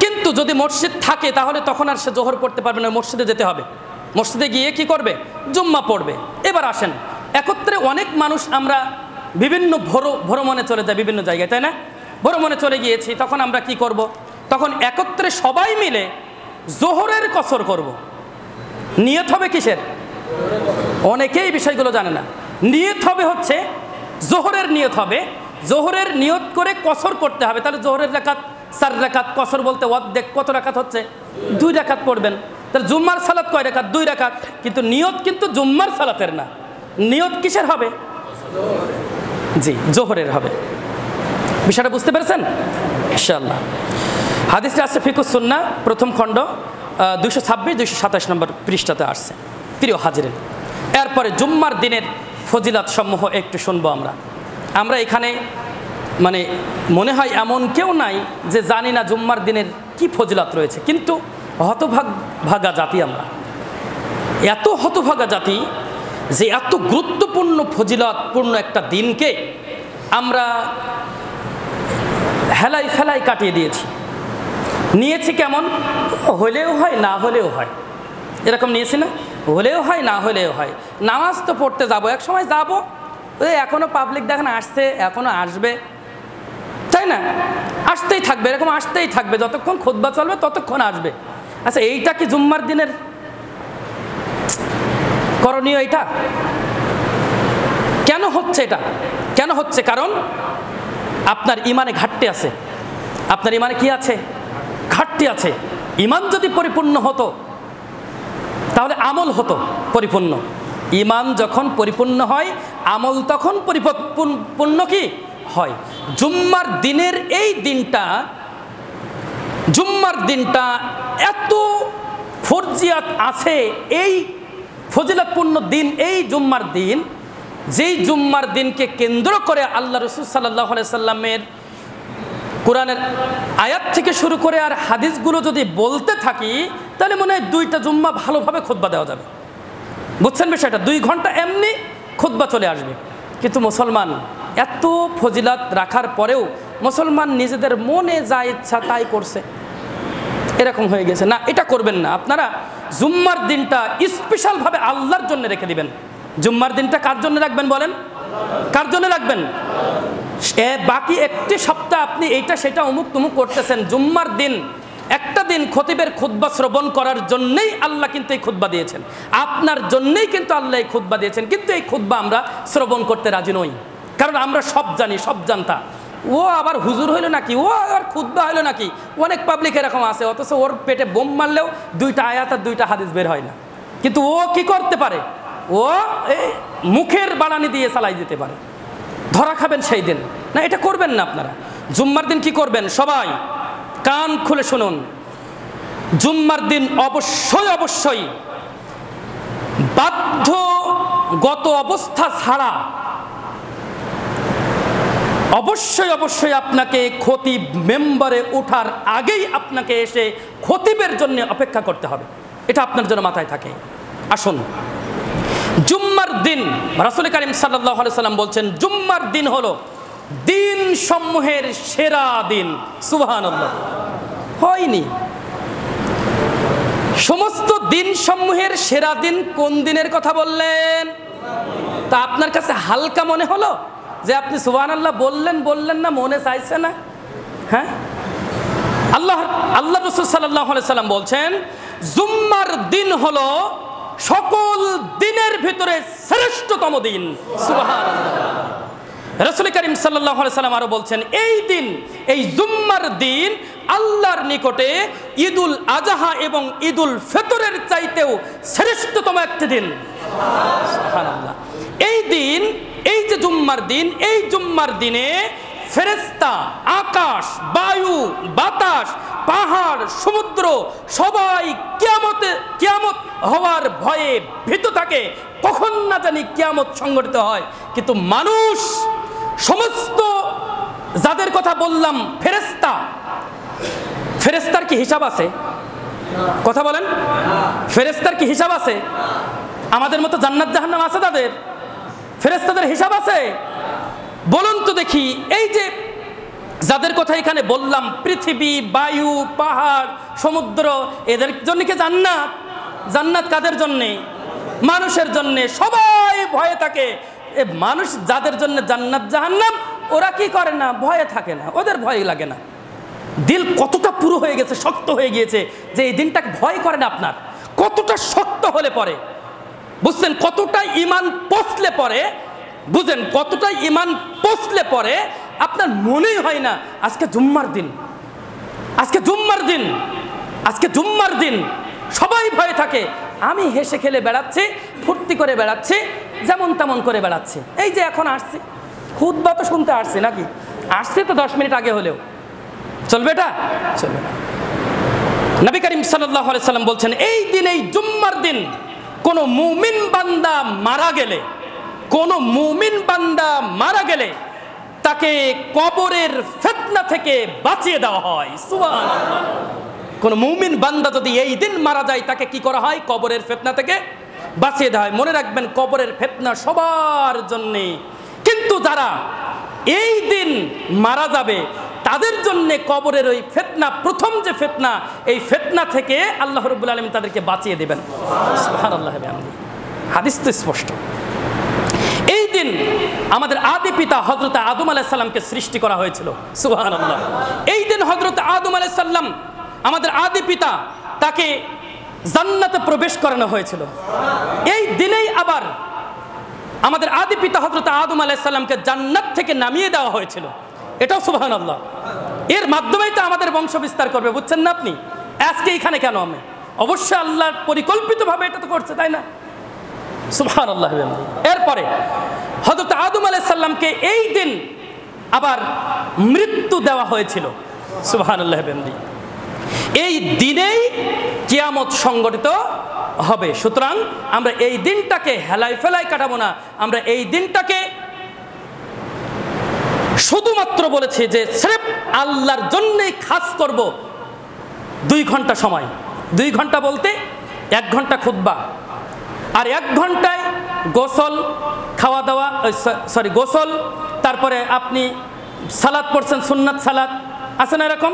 কিন্তু যদি মসজিদ থাকে তাহলে তখন আর সে জোহর পড়তে পারবে না, মসজিদে যেতে হবে। মসজিদে গিয়ে কি করবে? জুম্মা পড়বে। এবার আসেন, একত্রে অনেক মানুষ আমরা বিভিন্ন ভ্রমণে চলে যাই বিভিন্ন জায়গায়, তাই না? ভ্রমণে চলে গিয়েছি, তখন আমরা কি করব? তখন একত্রে সবাই মিলে জোহরের কসর করব। নিয়ত হবে কিসের? অনেকেই বিষয়গুলো জানে না। নিয়ত হবে হচ্ছে জোহরের নিয়ত হবে, জোহরের নিয়ত করে কসর করতে হবে। তাহলে জোহরের রাকাত 4 রাকাত, কসর বলতে অর্ধেক, কত রাকাত হচ্ছে? 2 রাকাত পড়বেন। তাহলে জুম্মার সালাত কয় রাকাত? 2 রাকাত। কিন্তু নিয়ত কিন্তু জুম্মার সালাতের না, নিয়ত কিসের হবে? জি, জোহরের হবে। বিষয়টা বুঝতে পেরেছেন ইনশাআল্লাহ। হাদিসটা আসছে ফিকুস সুন্নাহ প্রথম খণ্ড 226-227 নম্বর পৃষ্ঠাতে আসছে। প্রিয় হাজিরিন, এরপরে জুম্মার দিনের ফজিলাত সমূহ একটু শুনবো আমরা এখানে, মানে মনে হয় এমন কেউ নাই যে জানি না জুম্মার দিনের কি ফজিলাত রয়েছে। কিন্তু হতভাগা জাতি আমরা, এত হতভাগা জাতি যে এত গুরুত্বপূর্ণ ফজিলতপূর্ণ একটা দিনকে আমরা হেলাই ফেলাই কাটিয়ে নিয়েছি কেমন? হলেও হয় না হলেও হয়, এরকম নিয়েছি না? হলেও হয় না হলেও হয়। নামাজ তো পড়তে যাবো, এক সময় যাবো, ওই এখনও পাবলিক দেখেন আসছে, এখনও আসবে, তাই না? আসতেই থাকবে, এরকম আসতেই থাকবে, যতক্ষণ খুতবা চলবে ততক্ষণ আসবে। আচ্ছা, এইটা কি জুম্মার দিনের করণীয়? এটা কেন হচ্ছে? এটা কেন হচ্ছে? কারণ আপনার ইমানে ঘাটতি আছে। আপনার ইমানে কি আছে? ঘাটতি আছে। ইমান যদি পরিপূর্ণ হতো তাহলে আমল হতো পরিপূর্ণ। ইমান যখন পরিপূর্ণ হয়, আমল তখন পরিপূর্ণ কি হয়। জুম্মার দিনের এই দিনটা, জুম্মার দিনটা এত ফরজিয়াত আছে, এই ফজিলতপূর্ণ দিন এই জুম্মার দিন, যেই জুম্মার দিনকে কেন্দ্র করে আল্লাহ রাসূল সাল্লাল্লাহু আলাইহি সাল্লামের কোরআনের আয়াত থেকে শুরু করে আর হাদিসগুলো যদি বলতে থাকি, তাহলে মনে হয় 2টা জুম্মা ভালোভাবে খুতবা দেওয়া যাবে। বুঝছেন বিষয়টা? 2 ঘন্টা এমনি খুতবা চলে আসবে। কিন্তু মুসলমান এত ফজিলত রাখার পরেও মুসলমান নিজেদের মনে যা ইচ্ছা তাই করছে, এরকম হয়ে গেছে। না, এটা করবেন না। আপনারা জুম্মার দিনটা স্পেশালভাবে আল্লাহর জন্য রেখে দিবেন। জুম্মার দিনটা কার জন্য রাখবেন বলেন? কার জন্য রাখবেন? বাকি একটি সপ্তাহ আপনি এইটা সেটা অমুক তুমুক করতেছেন। জুম্মার দিন একটা দিন খতিবের খুতবা শ্রবণ করার জন্যই আল্লাহ কিন্তু এই খুতবা দিয়েছেন, আপনার জন্যই কিন্তু আল্লাহ এই খুতবা দিয়েছেন। কিন্তু এই খুতবা আমরা শ্রবণ করতে রাজি নই, কারণ আমরা সব জানি, সব জানতা। ও আবার হুজুর হইলো নাকি, ও আবার খুতবা হইলো নাকি, অনেক পাবলিক এরকম আছে। অথচ ওর পেটে বোম মারলেও 2টা আয়াত আর 2টা হাদিস বের হয় না। কিন্তু ও কি করতে পারে? ও এই মুখের বানানি দিয়ে চালাই দিতে পারে। ধরা খাবেন সেই দিন। না, এটা করবেন না আপনারা। জুম্মার দিন কি করবেন? সবাই কান খুলে শুনুন। জুম্মার দিন অবশ্যই অবশ্যই বাধ্যগত অবস্থা ছাড়া অবশ্যই অবশ্যই আপনাকে খতিব মেম্বারে ওঠার আগেই আপনাকে এসে খতিবের জন্য অপেক্ষা করতে হবে। এটা আপনার জন্য মাথায় থাকে। আসুন, জুম্মার দিন রাসূল কারীম সাল্লাল্লাহু আলাইহি সাল্লাম বলছেন, জুম্মার দিন হলো দিন সমূহের সেরা দিন। সুবহানাল্লাহ। হয়নি? সমস্ত দিন সমূহের সেরা দিন কোন দিনের কথা বললেন? তা আপনার কাছে হালকা মনে হলো যে আপনি সুবহানাল্লাহ বললেন না, মনে চাইছে না? হ্যাঁ, আল্লাহ রাসূল সাল্লাল্লাহু আলাইহি সাল্লাম বলছেন, জুম্মার দিন হলো সকল দিনের ভিতরে শ্রেষ্ঠতম দিন। সুবহানাল্লাহ। রাসূল করিম সাল্লাল্লাহু আলাইহি সাল্লাম আরো বলছেন, এই দিন, এই জুম্মার দিন আল্লাহর নিকটে ঈদুল আজহা এবং ঈদুল ফিতরের চাইতেও শ্রেষ্ঠতম একটি দিন। সুবহানাল্লাহ। এই দিন, এই যে জুম্মার দিন, এই জুম্মার দিনে ফেরেশতা, আকাশ, বায়ু, বাতাস, পাহাড়, সমুদ্র সবাই কিয়ামত হওয়ার ভয়ে ভীত থাকে, কখন না জানি কিয়ামত সংঘটিত হয়। কিন্তু মানুষ, সমস্ত যাদের কথা বললাম, ফেরেশতার কি হিসাব আছে? কথা বলেন, ফেরেশতার কি হিসাব আছে? আমাদের মতো জান্নাত জাহান্নাম আছে তাদের? ফেরেশতাদের হিসাব আছে? বলুন তো দেখি। এই যে যাদের কথা এখানে বললাম, পৃথিবী, বায়ু, পাহাড়, সমুদ্র, এদের জন্য কি জান্নাত? জান্নাত কাদের জন্যে? মানুষের জন্যে। সবাই ভয়ে থাকে। এ মানুষ যাদের জন্য জান্নাত জাহান্নাম, ওরা কি করে না? ভয়ে থাকে না, ওদের ভয় লাগে না। দিল কতটা পুরো হয়ে গেছে, শক্ত হয়ে গিয়েছে যে এই দিনটাকে ভয় করে না আপনার। কতটা শক্ত হলে পরে বুঝছেন, কতটা ঈমান পৌঁছলে পরে বুঝেন, কতটা ঈমান পৌঁছলে পরে আপনার মনেই হয় না আজকে জুম্মার দিন, আজকে জুম্মার দিন, আজকে জুম্মার দিন। সবাই ভয়ে থাকে। আমি হেসে খেলে বেড়াচ্ছি, ফুর্তি করে বেড়াচ্ছি, যেমন তেমন করে বেড়াচ্ছি। এই যে এখন আসছি, খুতবা তো শুনতে আসছি নাকি? আসছি তো 10 মিনিট আগে হলেও চলবে? এটা চলবে না। নবী করিম সাল্লাল্লাহু আলাইহি সাল্লাম বলছেন, এই দিন, এই জুম্মার দিন কোন মুমিন বান্দা মারা গেলে, কোন মুমিন বান্দা মারা গেলে তাকে কবরের ফিতনা থেকে বাঁচিয়ে দেওয়া হয়। সুবহানাল্লাহ। কোন মুমিন বান্দা যদি এই দিন মারা যায়, তাকে কি করা হয়? কবরের ফিতনা থেকে বাঁচিয়ে দেওয়া হয়। মনে রাখবেন, কবরের ফিতনা সবার জন্যে, কিন্তু যারা এই দিন মারা যাবে তাদের জন্য কবরের ওই ফিতনা, প্রথম যে ফিতনা, এই ফিতনা থেকে আল্লাহ রাব্বুল আলামিন তাদেরকে বাঁচিয়ে দেবেন। সুবহানাল্লাহ। হাদিস তো স্পষ্ট। এই দিন আমাদের আদি পিতা হযরত আদম আলাইহিস সালামকে সৃষ্টি করা হয়েছিল। সুবহানাল্লাহ। এই দিন হযরত আদম আলাইহিস সালাম, আমাদের আদি পিতা, তাকে জান্নাতে প্রবেশ করানো হয়েছিল। এই দিনেই আবার আমাদের আদি পিতা হযরত আদম আলাইহিস সালামকে জান্নাত থেকে নামিয়ে দেওয়া হয়েছিল। এটাও সুবহানাল্লাহ। এর মাধ্যমেই তো আমাদের বংশ বিস্তার করবে, বুঝছেন না আপনি? আজকে এখানে কেন? আমি অবশ্যই আল্লাহর পরিকল্পিতভাবে এটা তো করছে, তাই না? সুবহানাল্লাহ। এরপরে হযরত আদম আলাইহিস সালামকে এই দিন আবার মৃত্যু দেওয়া হয়েছিল। সুবহানাল্লাহ। এই দিনেই কিয়ামত সংঘটিত হবে। সুতরাং আমরা এই দিনটাকে হেলাই ফেলাই কাটাবো না। আমরা এই দিনটাকে শুধুমাত্র বলেছি যে সির্ফ আল্লাহর জন্যই খাস করব। 2 ঘন্টা সময়, 2 ঘন্টা বলতে 1 ঘন্টা খুতবা, আর 1 ঘন্টায় গোসল, খাওয়া দাওয়া, গোসল, তারপরে আপনি সালাত পড়ছেন, সুন্নাত সালাত আছে না? এরকম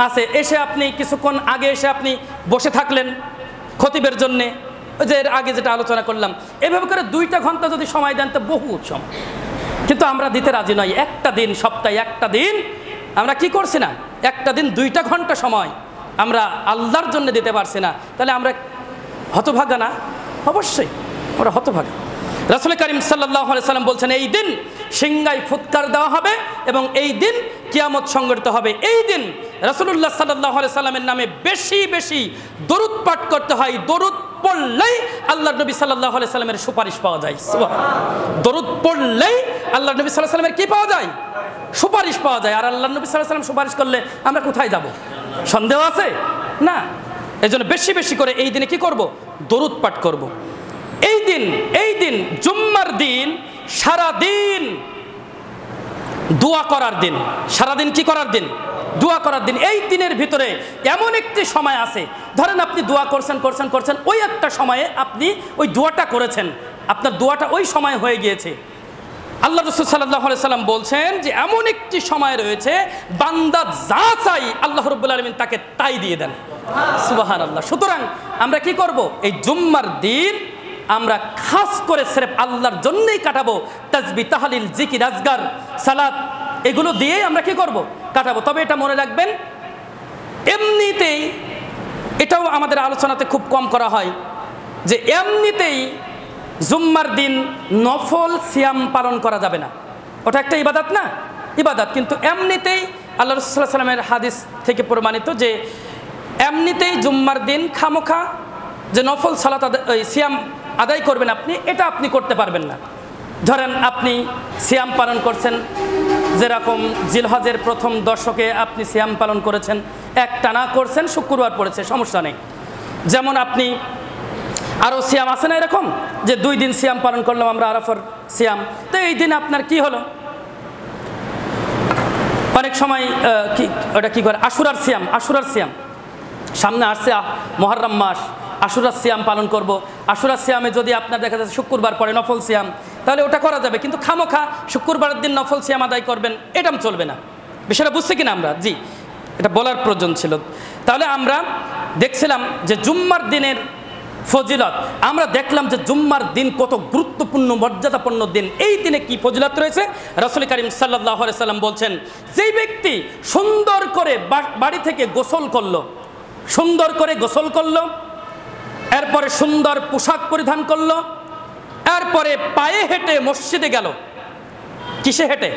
আছে। এসে আপনি কিছুক্ষণ আগে এসে আপনি বসে থাকলেন খতিবের জন্যে, ওই যে এর আগে যেটা আলোচনা করলাম। এভাবে করে 2টা ঘন্টা যদি সময় দেন তো বহুত সময়, কিন্তু আমরা দিতে রাজি নই। একটা দিন, সপ্তাহে একটা দিন আমরা কি করছি না? একটা দিন 2টা ঘন্টা সময় আমরা আল্লাহর জন্য দিতে পারছি না। তাহলে আমরা হতভাগা না? অবশ্যই আমরা হতভাগা। রাসূল করিম সাল্লাল্লাহু আলাইহি সাল্লাম বলছেন, এই দিন সিংহায় ফুৎকার দেওয়া হবে এবং এই দিন কিয়ামত সংঘটিত হবে। এই দিন রাসূলুল্লাহ সাল্লাল্লাহু আলাইহি সাল্লামের নামে বেশি বেশি দরুদ পাঠ করতে হয়। দরুদ পড়লেই আল্লাহর নবী সাল্লাল্লাহু আলাইহি সাল্লামের সুপারিশ পাওয়া যায়। সুবহানাল্লাহ। দরুদ পড়লেই আল্লাহর নবী সাল্লাল্লাহু আলাইহি সাল্লামের কি পাওয়া যায়? সুপারিশ পাওয়া যায়। আর আল্লাহর নবী সাল্লাল্লাহু আলাইহি সাল্লাম সুপারিশ করলে আমরা কোথায় যাব? সন্দেহ আছে না? এজন্য বেশি বেশি করে এই দিনে কি করব? দরুদ পাঠ করব। এই দিন জুম্মার দিন সারা দিন দোয়া করার দিন। সারা দিন কি করার দিন? দোয়া করার দিন। এই দিনের ভিতরে এমন একটি সময় আছে, ধরেন আপনি দোয়া করছেন, ওই একটা সময়ে আপনি ওই দোয়াটা করেছেন, আপনার দোয়াটা ওই সময় হয়ে গিয়েছে। আল্লাহ রাসূল সাল্লাল্লাহু আলাইহি সাল্লাম বলছেন যে এমন একটি সময় রয়েছে, বান্দা যা চাই আল্লাহ রাব্বুল আলামিন তাকে তাই দিয়ে দেন। সুবহানাল্লাহ। সুতরাং আমরা কি করব? এই জুম্মার দিন আমরা খাস করে সির্ফ আল্লাহর জন্যই কাটাবো। তাসবিহ, তাহলিল, জিকির, আজকার, সালাত, এগুলো দিয়েই আমরা কি করব? কাটাবো। তবে এটা মনে রাখবেন, এমনিতেই এটাও আমাদের আলোচনাতে খুব কম করা হয় যে এমনিতেই জুম্মার দিন নফল সিয়াম পালন করা যাবে না, ওটা একটা ইবাদত না, ইবাদত, কিন্তু এমনিতেই আল্লাহ রাসূল সাল্লাল্লাহু আলাইহি ওয়াসাল্লামের হাদিস থেকে প্রমাণিত যে এমনিতেই জুম্মার দিন খামোখা যে নফল সালাত সিয়াম আদায় করবেন আপনি, এটা আপনি করতে পারবেন না। ধরেন আপনি সিয়াম পালন করছেন, যেরকম জিলহজের প্রথম দশকে আপনি সিয়াম পালন করেছেন, একটানা করছেন, শুক্রবার পড়েছে, সমস্যা নেই। যেমন আপনি আরও সিয়াম আছে না এরকম যে 2 দিন সিয়াম পালন করলাম আমরা, আরাফার সিয়াম, তো এই দিন আপনার কি হলো, অনেক সময় ওটা কি করে আশুরার সিয়াম সামনে আসছে, মুহররম মাস, আশুরার সিয়াম পালন করব। আশুরার সিয়ামে যদি আপনার দেখা যাচ্ছে শুক্রবার পরে নফল সিয়াম, তাহলে ওটা করা যাবে, কিন্তু খামোখা শুক্রবারের দিন নফল সিয়াম আদায় করবেন, এটা চলবে না। বিষয়টা বুঝছি কিনা আমরা? জি, এটা বলার প্রয়োজন ছিল। তাহলে আমরা দেখছিলাম যে জুম্মার দিনের ফজিলত, আমরা দেখলাম যে জুম্মার দিন কত গুরুত্বপূর্ণ মর্যাদাপূর্ণ দিন। এই দিনে কি ফজিলত রয়েছে, রাসূল করিম সাল্লাল্লাহু আলাইহি সাল্লাম বলছেন, যেই ব্যক্তি সুন্দর করে বাড়ি থেকে গোসল করলো, সুন্দর করে গোসল করলো, এরপরে সুন্দর পোশাক পরিধান করলো, এরপরে পায়ে হেঁটে মসজিদে গেল। কিসে হেঁটে?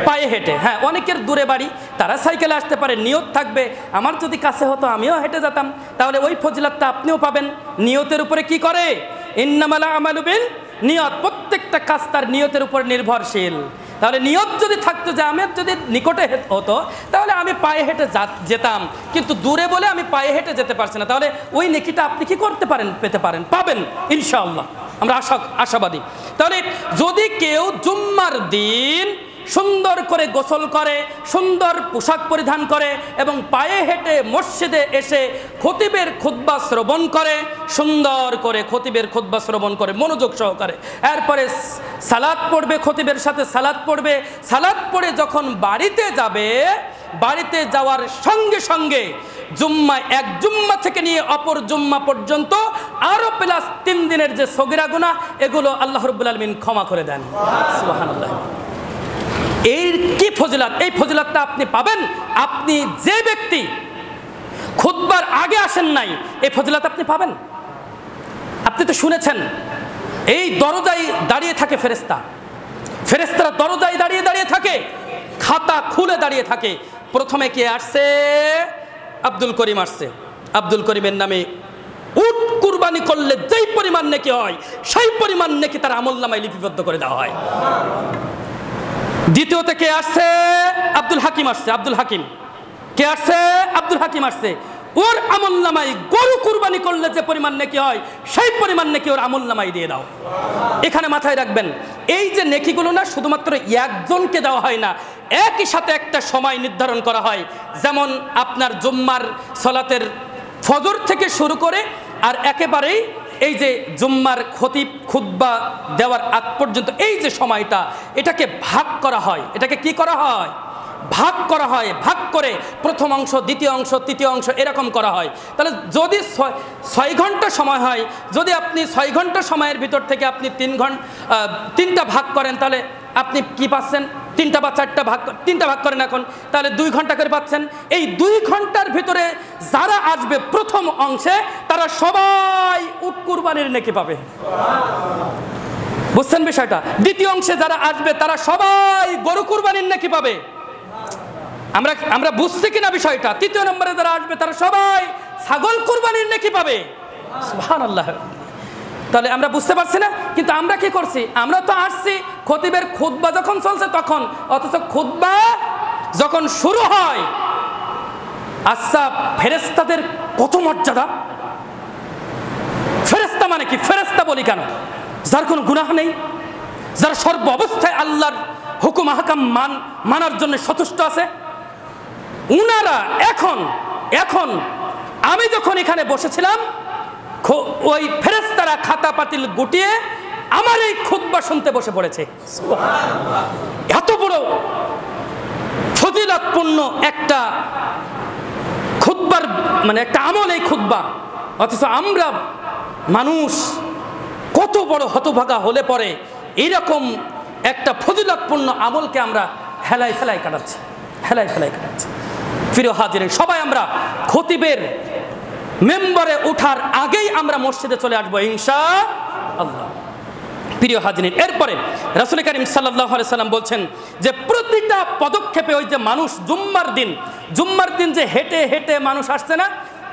পায়ে হেঁটে। হ্যাঁ, অনেকের দূরে বাড়ি, তারা সাইকেলে আসতে পারে, নিয়ত থাকবে আমার যদি কাছে হতো আমিও হেঁটে যেতাম, তাহলে ওই ফজিলতটা আপনিও পাবেন। নিয়তের উপরে কি করে? ইন্নামাল আমালু বিন নিয়ত, প্রত্যেকটা কাজ তার নিয়তের উপর নির্ভরশীল। তাহলে নিয়ত যদি থাকতো যে আমার যদি নিকটে হতো তাহলে আমি পায়ে হেঁটে যেতাম, কিন্তু দূরে বলে আমি পায়ে হেঁটে যেতে পারছি না, তাহলে ওই নেকিটা আপনি কি করতে পারেন? পেতে পারেন, পাবেন ইনশাআল্লাহ, আমরা আশাবাদী। তাহলে যদি কেউ জুম্মার দিন সুন্দর করে গোসল করে, সুন্দর পোশাক পরিধান করে এবং পায়ে হেঁটে মসজিদে এসে খতিবের খুতবা শ্রবণ করে, সুন্দর করে খতিবের খুতবা শ্রবণ করে মনোযোগ সহকারে, এরপরে সালাত পড়বে, খতিবের সাথে সালাত পড়বে, সালাত পড়ে যখন বাড়িতে যাবে, বাড়িতে যাওয়ার সঙ্গে সঙ্গে এক জুম্মা থেকে নিয়ে অপর জুম্মা পর্যন্ত আরো প্লাস 3 দিনের যে সগীরা গুনাহ, এগুলো আল্লাহ রাব্বুল আলামিন ক্ষমা করে দেন। সুবহানাল্লাহ। এই কি ফজিলত, এই ফজিলতটা আপনি পাবেন আপনি যে ব্যক্তি খুতবার আগে আসেন নাই, এই ফজিলত আপনি পাবেন। আপনি তো শুনেছেন এই দরজায় দাঁড়িয়ে থাকে ফেরেশতা, ফেরেশতারা দরজায় দাঁড়িয়ে দাঁড়িয়ে থাকে, খাতা খুলে দাঁড়িয়ে থাকে। প্রথমে কে আসছে? আব্দুল করিম আসছে। আব্দুল করিমের নামে উট কুরবানি করলে যেই পরিমাণ নেকি হয়, সেই পরিমাণ নেকি তার আমলনামায় লিপিবদ্ধ করে দেওয়া হয়। দ্বিতীয়তে কে আসছে? আব্দুল হাকিম আসছে। আব্দুল হাকিম কে আসছে? আব্দুল হাকিম আসছে। ওর আমলনামায় গরু কুরবানি করলে যে পরিমাণ নেকি হয়, সেই পরিমাণ নেকি ওর আমলনামায় দিয়ে দাও। এখানে মাথায় রাখবেন, এই যে নেকিগুলো না শুধুমাত্র একজনকে দেওয়া হয় না, একই সাথে একটা সময় নির্ধারণ করা হয়। যেমন আপনার জুম্মার সালাতের ফজর থেকে শুরু করে আর একেবারেই এই যে জুম্মার খতিব খুতবা দেওয়ার আগ পর্যন্ত এই যে সময়টা, এটাকে ভাগ করা হয়। এটাকে কি করা হয়? ভাগ করা হয়। ভাগ করে প্রথম অংশ, দ্বিতীয় অংশ, তৃতীয় অংশ এরকম করা হয়। তাহলে যদি 6 ঘন্টা সময় হয়, যদি আপনি 6 ঘন্টা সময়ের ভিতর থেকে আপনি 3টা ভাগ করেন, তাহলে আপনি কি পাচ্ছেন? 3টা বা 4টা ভাগ, 3টা ভাগ করেন এখন, তাহলে 2 ঘন্টা করে পাচ্ছেন। এই 2 ঘন্টার ভিতরে যারা আসবে প্রথম অংশে, তারা সবাই উট কুরবানির নেকি পাবে। বুঝছেন বিষয়টা? দ্বিতীয় অংশে যারা আসবে তারা সবাই গরু কুরবানির নেকি পাবে। আমরা বুঝছি কিনা বিষয়টা? তৃতীয় নম্বরে যারা আসবে তারা সবাই ছাগল কুরবানির নেকি পাবে। সুবহানাল্লাহ। তাহলে আমরা বুঝতে পারছি না, কিন্তু আমরা কি করছি? আমরা তো আসছি খতিবের খুতবা যখন চলছে তখন, অথচ খুতবা যখন শুরু হয়, আচ্ছা ফেরেশতাদের কত মর্যাদা! ফেরেশতা মানে কি? ফেরেশতা বলি কেন? যার কোনো গুনাহ নেই, যারা সর্ব অবস্থায় আল্লাহর হুকুম আহকাম মানার জন্য সচেষ্ট আছে, উনারা এখন আমি যখন এখানে বসেছিলাম, ওই ফেরেশতারা খাতা পাতিল গুটিয়ে আমার এই খুতবা শুনতে বসে পড়েছে। এত বড় ফজিলতপূর্ণ একটা খুতবার মানে একটা আমল এই খুতবা, অথচ আমরা মানুষ কত বড় হতভাগা হলে পরে এইরকম একটা ফজিলতপূর্ণ আমলকে আমরা হেলায় ফেলায় কাটাচ্ছি। প্রিয় হাজিরিন, সবাই আমরা খতিবের মেম্বারে ওঠার আগেই আমরা মসজিদে চলে আসবো ইনশাআল্লাহ। প্রিয় হাজিরিন, এরপরে রাসূল করিম সাল্লাল্লাহু আলাইহি সাল্লাম বলছেন যে প্রতিটা পদক্ষেপে ওই যে মানুষ জুম্মার দিন যে হেঁটে হেঁটে মানুষ আসছে না,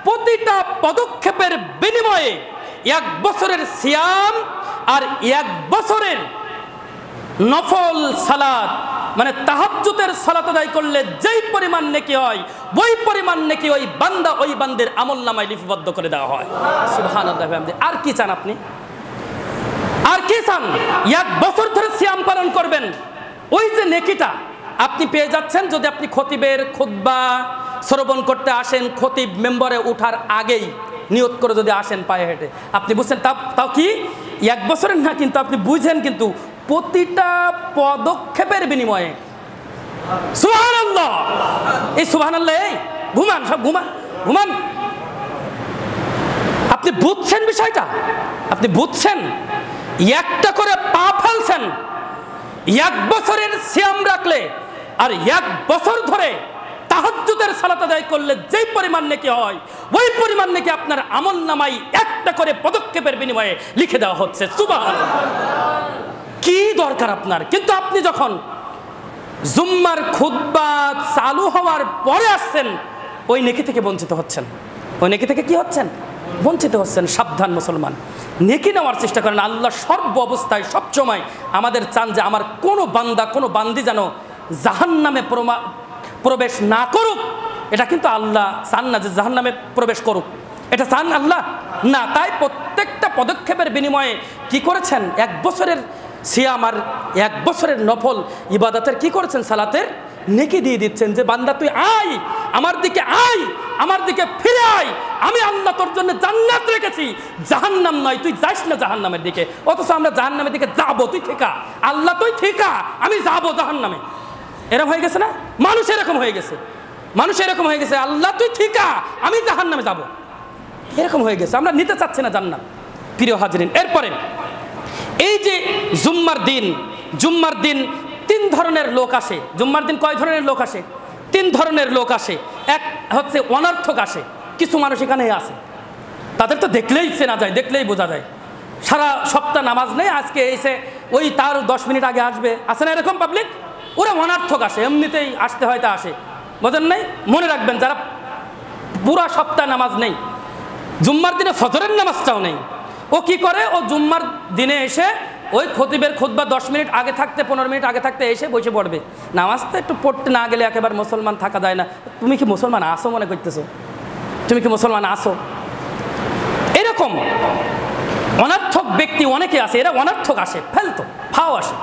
প্রতিটা পদক্ষেপের বিনিময়ে 1 বছরের সিয়াম আর 1 বছরের নফল সালাত, মানে তাহাজ্জুদের সালাত আদায় করলে যেই পরিমাণ নেকি হয়, ওই পরিমাণ নেকি ওই বান্দা ওই বান্দের আমলনামায় লিপিবদ্ধ করে দেওয়া হয়। সুবহানাল্লাহ। আর কি চান আপনি? আর কি চান? 1 বছর ধরে সিয়াম পালন করবেন, ওই যে নেকিটা আপনি পেয়ে যাচ্ছেন যদি আপনি খতিবের খুতবা শ্রবণ করতে আসেন, খতিব মেম্বারে ওঠার আগেই নিয়ত করে যদি আসেন পায়ে হেঁটে, আপনি বুঝছেন তাও কি 1 বছরের না, কিন্তু আপনি বুঝেন কিন্তু প্রতিটা পদক্ষেপের বিনিময়ে। সুবহানাল্লাহ। এই সুবহানাল্লাহ, এই ঘুমান, সব ঘুমান। আপনি বুঝছেন বিষয়টা? আপনি বুঝছেন? একটা করে পা ফেলছেন, 1 বছরের সিয়াম রাখলে আর 1 বছর ধরে তাহাজ্জুদের সালাত আদায় করলে যেই পরিমাণ নেকি হয়, ওই পরিমাণ নেকি আপনার আমলনামায় একটা করে পদক্ষেপের বিনিময়ে লিখে দেওয়া হচ্ছে। সুবহানাল্লাহ। কি দরকার আপনার? কিন্তু আপনি যখন জুম্মার খুতবা চালু হওয়ার পরে আসছেন, ওই নেকি থেকে বঞ্চিত হচ্ছেন। ওই নেকি থেকে কি হচ্ছেন? বঞ্চিত হচ্ছেন। সাবধান মুসলমান, নেকি নেওয়ার চেষ্টা করেন। আল্লাহ সর্ব অবস্থায় সবসময় আমাদের চান যে আমার কোনো বান্দা কোনো বান্দি যেন জাহান্নামে প্রবেশ না করুক। এটা কিন্তু আল্লাহ চান না যে জাহান্নামে প্রবেশ করুক, এটা চান আল্লাহ না। তাই প্রত্যেকটা পদক্ষেপের বিনিময়ে কি করেছেন? 1 বছরের সিয়াম আর 1 বছরের নফল ইবাদতের কি করেছেন? সালাতের নেকি দিয়ে দিচ্ছেন যে বান্দা তুই আয় আমার দিকে, আয় আমার দিকে ফিরে আয়, আমি আল্লাহ তোর জন্য জান্নাত রেখেছি, জাহান্নাম নয়, তুই যাস না জাহান্নামের দিকে। অথচ আমরা জাহান্নামের দিকে যাবো, তুই ঠিকা, আল্লাহ তুই ঠিকা, আমি যাবো জাহান্নামে। এরকম হয়ে গেছে না? মানুষ এরকম হয়ে গেছে, মানুষ এরকম হয়ে গেছে, আল্লাহ তুই ঠিকা, আমি জাহান্নামে যাবো, এরকম হয়ে গেছে। আমরা নিতে চাচ্ছি না জান্নাত। প্রিয় হাজিরিন, এরপরে এই যে জুম্মার দিন 3 ধরনের লোক আসে। জুম্মার দিন কয় ধরনের লোক আসে? 3 ধরনের লোক আসে। এক হচ্ছে অনর্থক আসে। কিছু মানুষ এখানে আসে, তাদের তো দেখলেই চেনা যায়, দেখলেই বোঝা যায়, সারা সপ্তাহ নামাজ নেই, আজকে এসে ওই তার 10 মিনিট আগে আসবে, আসে না এরকম পাবলিক? ওরা অনর্থক আসে, এমনিতেই আসতে হয়তো আসে, বোঝেন নাই? মনে রাখবেন, যারা পুরা সপ্তাহ নামাজ নেই, জুম্মার দিনে ফজরের নামাজটাও নেই, ও কি করে? ও জুম্মার দিনে এসে ওই খতিবের খুতবা 10 মিনিট আগে থাকতে 15 মিনিট আগে থাকতে এসে বসে পড়বে। নামাজ তো একটু পড়তে না গেলে একেবারে মুসলমান থাকা যায় না। তুমি কি মুসলমান আসো মনে করতেছো? তুমি কি মুসলমান আসো? এরকম অনর্থক ব্যক্তি অনেকে আসে। এরা অনর্থক আসে, ফেলতো ফাও আসে,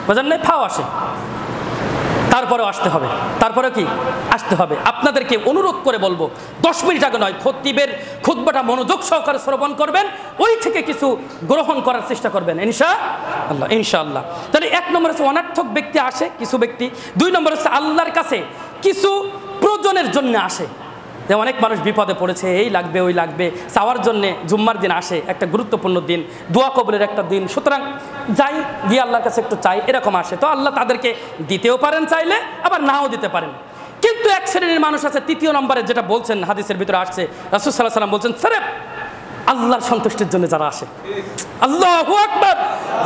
বোঝেন নাই? ফাও আসে। তারপরেও আসতে হবে, তারপরে কি আসতে হবে। আপনাদেরকে অনুরোধ করে বলবো, 10 মিনিট আগে নয়, খতিবের খুতবাটা মনোযোগ সহকারে শ্রবণ করবেন, ওই থেকে কিছু গ্রহণ করার চেষ্টা করবেন ইনশাআল্লাহ, ইনশাআল্লাহ। তাহলে 1 নম্বর হচ্ছে অনর্থক ব্যক্তি আসে কিছু ব্যক্তি। 2 নম্বর হচ্ছে আল্লাহর কাছে কিছু প্রয়োজনের জন্য আসে, যে অনেক মানুষ বিপদে পড়েছে, এই লাগবে ওই লাগবে, চাওয়ার জন্যে জুম্মার দিন আসে, একটা গুরুত্বপূর্ণ দিন, দোয়া কবুলের একটা দিন, সুতরাং যাই গিয়ে আল্লাহর কাছে একটু চাই, এরকম আসে। তো আল্লাহ তাদেরকে দিতেও পারেন চাইলে, আবার নাও দিতে পারেন। কিন্তু 1 শ্রেণীর মানুষ আছে, 3য় নম্বরে যেটা বলছেন হাদিসের ভিতরে আসছে, রাসূল সাল্লাল্লাহু আলাইহি ওয়াসাল্লাম বলছেন সির্ফ আল্লাহর সন্তুষ্টির জন্য যারা আসে। আল্লাহু আকবার।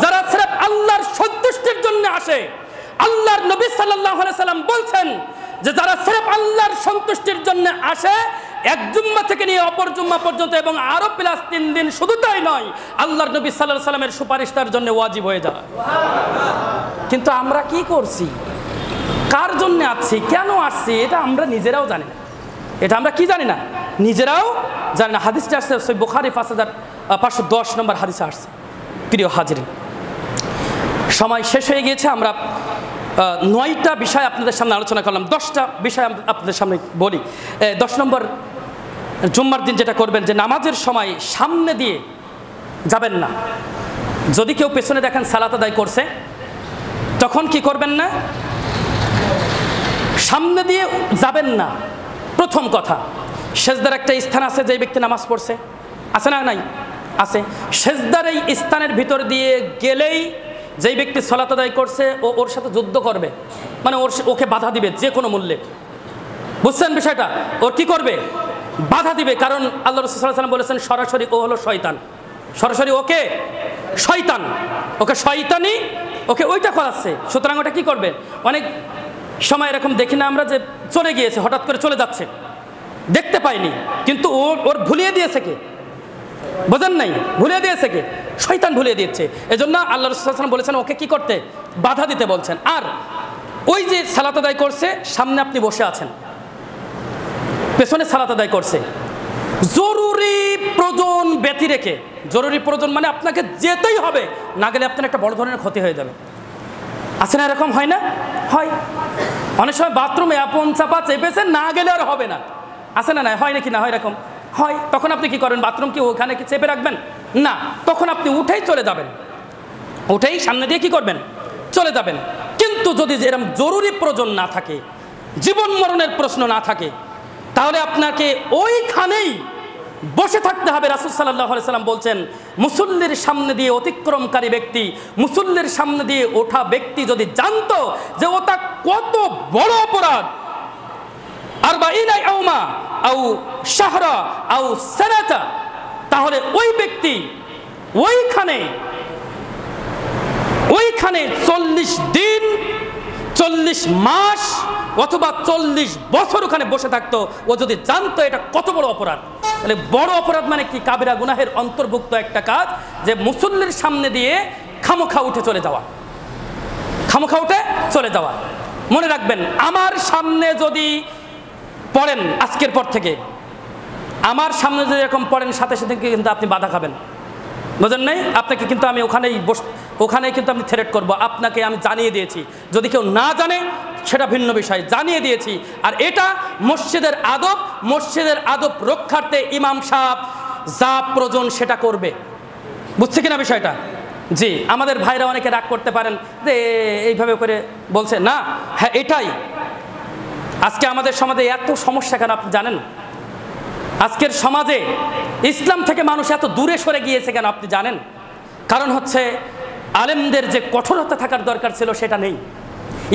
যারা সির্ফ আল্লাহর সন্তুষ্টির জন্য আসে, আল্লাহর নবী সাল্লাল্লাহু আলাইহি ওয়াসাল্লাম বলছেন যে যারা সির্ফ আল্লাহর সন্তুষ্টির জন্য আসে, 1 জুম্মা থেকে নিয়ে অপর জুম্মা পর্যন্ত এবং আরো প্লাস 3 দিন, শুধু তাই নয়, আল্লাহর নবী সাল্লাল্লাহু আলাইহি ওয়াসাল্লামের সুপারিশ তার জন্য ওয়াজিব হয়ে যায়। কিন্তু আমরা কি করছি? কার জন্য আসছি, কেন আসছি, এটা আমরা নিজেরাও জানি না। এটা আমরা কি জানি না, নিজেরাও জানি না। হাদিসটা আসছে সহিহ বুখারী 5510 নম্বর হাদিসে আসছে। প্রিয় হাজিরিন, সময় শেষ হয়ে গিয়েছে। আমরা 9টা বিষয় আপনাদের সামনে আলোচনা করলাম, 10টা বিষয় আপনাদের সামনে বলি। 10 নম্বর, জুম্মার দিন যেটা করবেন যে নামাজের সময় সামনে দিয়ে যাবেন না। যদি কেউ পেছনে দেখেন সালাত আদায় করছে, তখন কি করবেন না? সামনে দিয়ে যাবেন না। প্রথম কথা, সেজদার একটা স্থান আছে, যে ব্যক্তি নামাজ পড়ছে, আছে না? নাই? আছে। সেজদার এই স্থানের ভিতর দিয়ে গেলেই যেই ব্যক্তি সালাত আদায় করছে, ওর সাথে যুদ্ধ করবে, মানে ওকে বাধা দিবে যে কোনো মূল্যে। বুঝছেন বিষয়টা? ওর কি করবে? বাধা দিবে, কারণ আল্লাহ রাসূল সাল্লাল্লাহু আলাইহি ওয়াসাল্লাম বলেছেন সরাসরি ও হলো শয়তান, সরাসরি ওকে শয়তান, ওকে শয়তানি ওকে ওইটা করাচ্ছে। সুতরাং ওটা কি করবে? অনেক সময় এরকম দেখি না আমরা যে চলে গিয়েছে, হঠাৎ করে চলে যাচ্ছে, দেখতে পাইনি, কিন্তু ওর ভুলিয়ে দিয়েছে কে? বোঝেন নাই? ভুলিয়ে দিয়েছে কে? শয়তান ভুলিয়ে দিচ্ছে। এজন্য আল্লাহ রাসূল সাল্লাল্লাহু আলাইহি ওয়াসাল্লাম বলেছেন ওকে কি করতে? বাধা দিতে বলছেন। আর ওই যে সালাত আদায় করছে, সামনে আপনি বসে আছেন, পেছনে সালাত আদায় করছে, জরুরি প্রয়োজন ব্যতি রেখে, জরুরি প্রয়োজন মানে আপনাকে যেতেই হবে, না গেলে আপনার একটা বড় ধরনের ক্ষতি হয়ে যাবে। আছে না এরকম? হয় না? হয়। অনেক সময় বাথরুমে আপন চাপা চেপেছে, না গেলে আর হবে না। আছে না? না হয় নাকি না হয়? এরকম হয়। তখন আপনি কি করেন? বাথরুম কি ওখানে কি চেপে রাখবেন? না, তখন আপনি উঠেই চলে যাবেন, উঠেই সামনে দিয়ে কি করবেন? চলে যাবেন। কিন্তু যদি এরকম জরুরি প্রয়োজন না থাকে, জীবন মরণের প্রশ্ন না থাকে, তাহলে আপনাকে ওইখানেই বসে থাকতে হবে। রাসূল সাল্লাল্লাহু আলাইহি সাল্লাম বলছেন মুসল্লির সামনে দিয়ে অতিক্রমকারী ব্যক্তি, মুসল্লির সামনে দিয়ে ওঠা ব্যক্তি যদি জানতো যে ওটা কত বড় অপরাধ, আরবাঈনা ইয়াওমা আও শাহরা আও সানাতা, তাহলে ওই ব্যক্তি ওইখানে 40 দিন, 40 মাস অথবা 40 বছর ওখানে বসে থাকতো, ও যদি জানতো এটা কত বড় অপরাধ। তাহলে বড় অপরাধ মানে কি? কাবিরা গুনাহের অন্তর্ভুক্ত একটা কাজ, যে মুসল্লির সামনে দিয়ে খামোখা উঠে চলে যাওয়া, খামোখা উঠে চলে যাওয়া। মনে রাখবেন, আমার সামনে যদি পড়েন, আজকের পর থেকে আমার সামনে যদি এরকম পড়েন, সাথে সাথে কিন্তু আপনি বাধা খাবেন। বুঝেন নাই? আপনাকে কিন্তু আমি ওখানেই কিন্তু আমি থ্রেট করব। আপনাকে আমি জানিয়ে দিয়েছি, যদি কেউ না জানে সেটা ভিন্ন বিষয়, জানিয়ে দিয়েছি। আর এটা মসজিদের আদব রক্ষার্থে ইমাম সাহেব যা প্রয়োজন সেটা করবে। বুঝছে কিনা বিষয়টা? জি, আমাদের ভাইরা অনেকে রাগ করতে পারেন যে এইভাবে করে বলছে না। হ্যাঁ, এটাই আজকে আমাদের সমাজে এত সমস্যা কেন আপনি জানেন? আজকের সমাজে ইসলাম থেকে মানুষ এত দূরে সরে গিয়েছে কেন আপনি জানেন? কারণ হচ্ছে আলেমদের যে কঠোরতা থাকার দরকার ছিল সেটা নেই,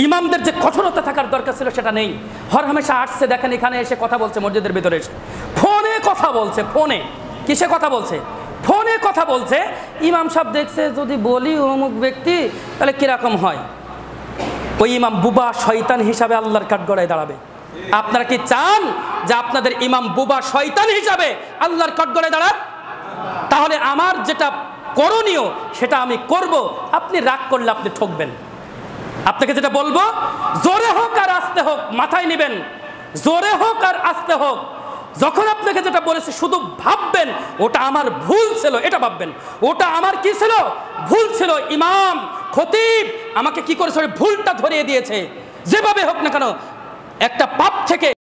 ইমামদের যে কঠোরতা থাকার দরকার ছিল সেটা নেই। হরহামেশা আসছে, দেখেন এখানে এসে কথা বলছে, মসজিদের ভিতরে এসে ফোনে কথা বলছে। ফোনে কিসে কথা বলছে? ফোনে কথা বলছে। ইমাম সাহেব দেখছে যদি বলি অমুক ব্যক্তি, তাহলে কিরকম হয়? ওই ইমাম বুবা শয়তান হিসাবে আল্লাহর কাঠগড়ায় দাঁড়াবে। আপনারা কি চান যে আপনাদের ইমাম বুবা শয়তান হিসাবে আল্লাহর কাঠগড়ায় দাঁড়াক? তাহলে আমার যেটা করণীয় সেটা আমি করব। আপনি রাগ করলে আপনি ঠকবেন। আপনাকে যেটা বলবো, জোরে হোক আর আস্তে হোক মাথায় নেবেন, জোরে হোক আর আস্তে হোক, যখন আপনাকে যেটা বলেছে শুধু ভাববেন ওটা আমার ভুল ছিল, এটা ভাববেন ওটা আমার কি ছিল? ভুল ছিল। ইমাম খতিব আমাকে কি করেছে? ভুলটা ধরিয়ে দিয়েছে। যেভাবে হোক না কেন একটা পাপ থেকে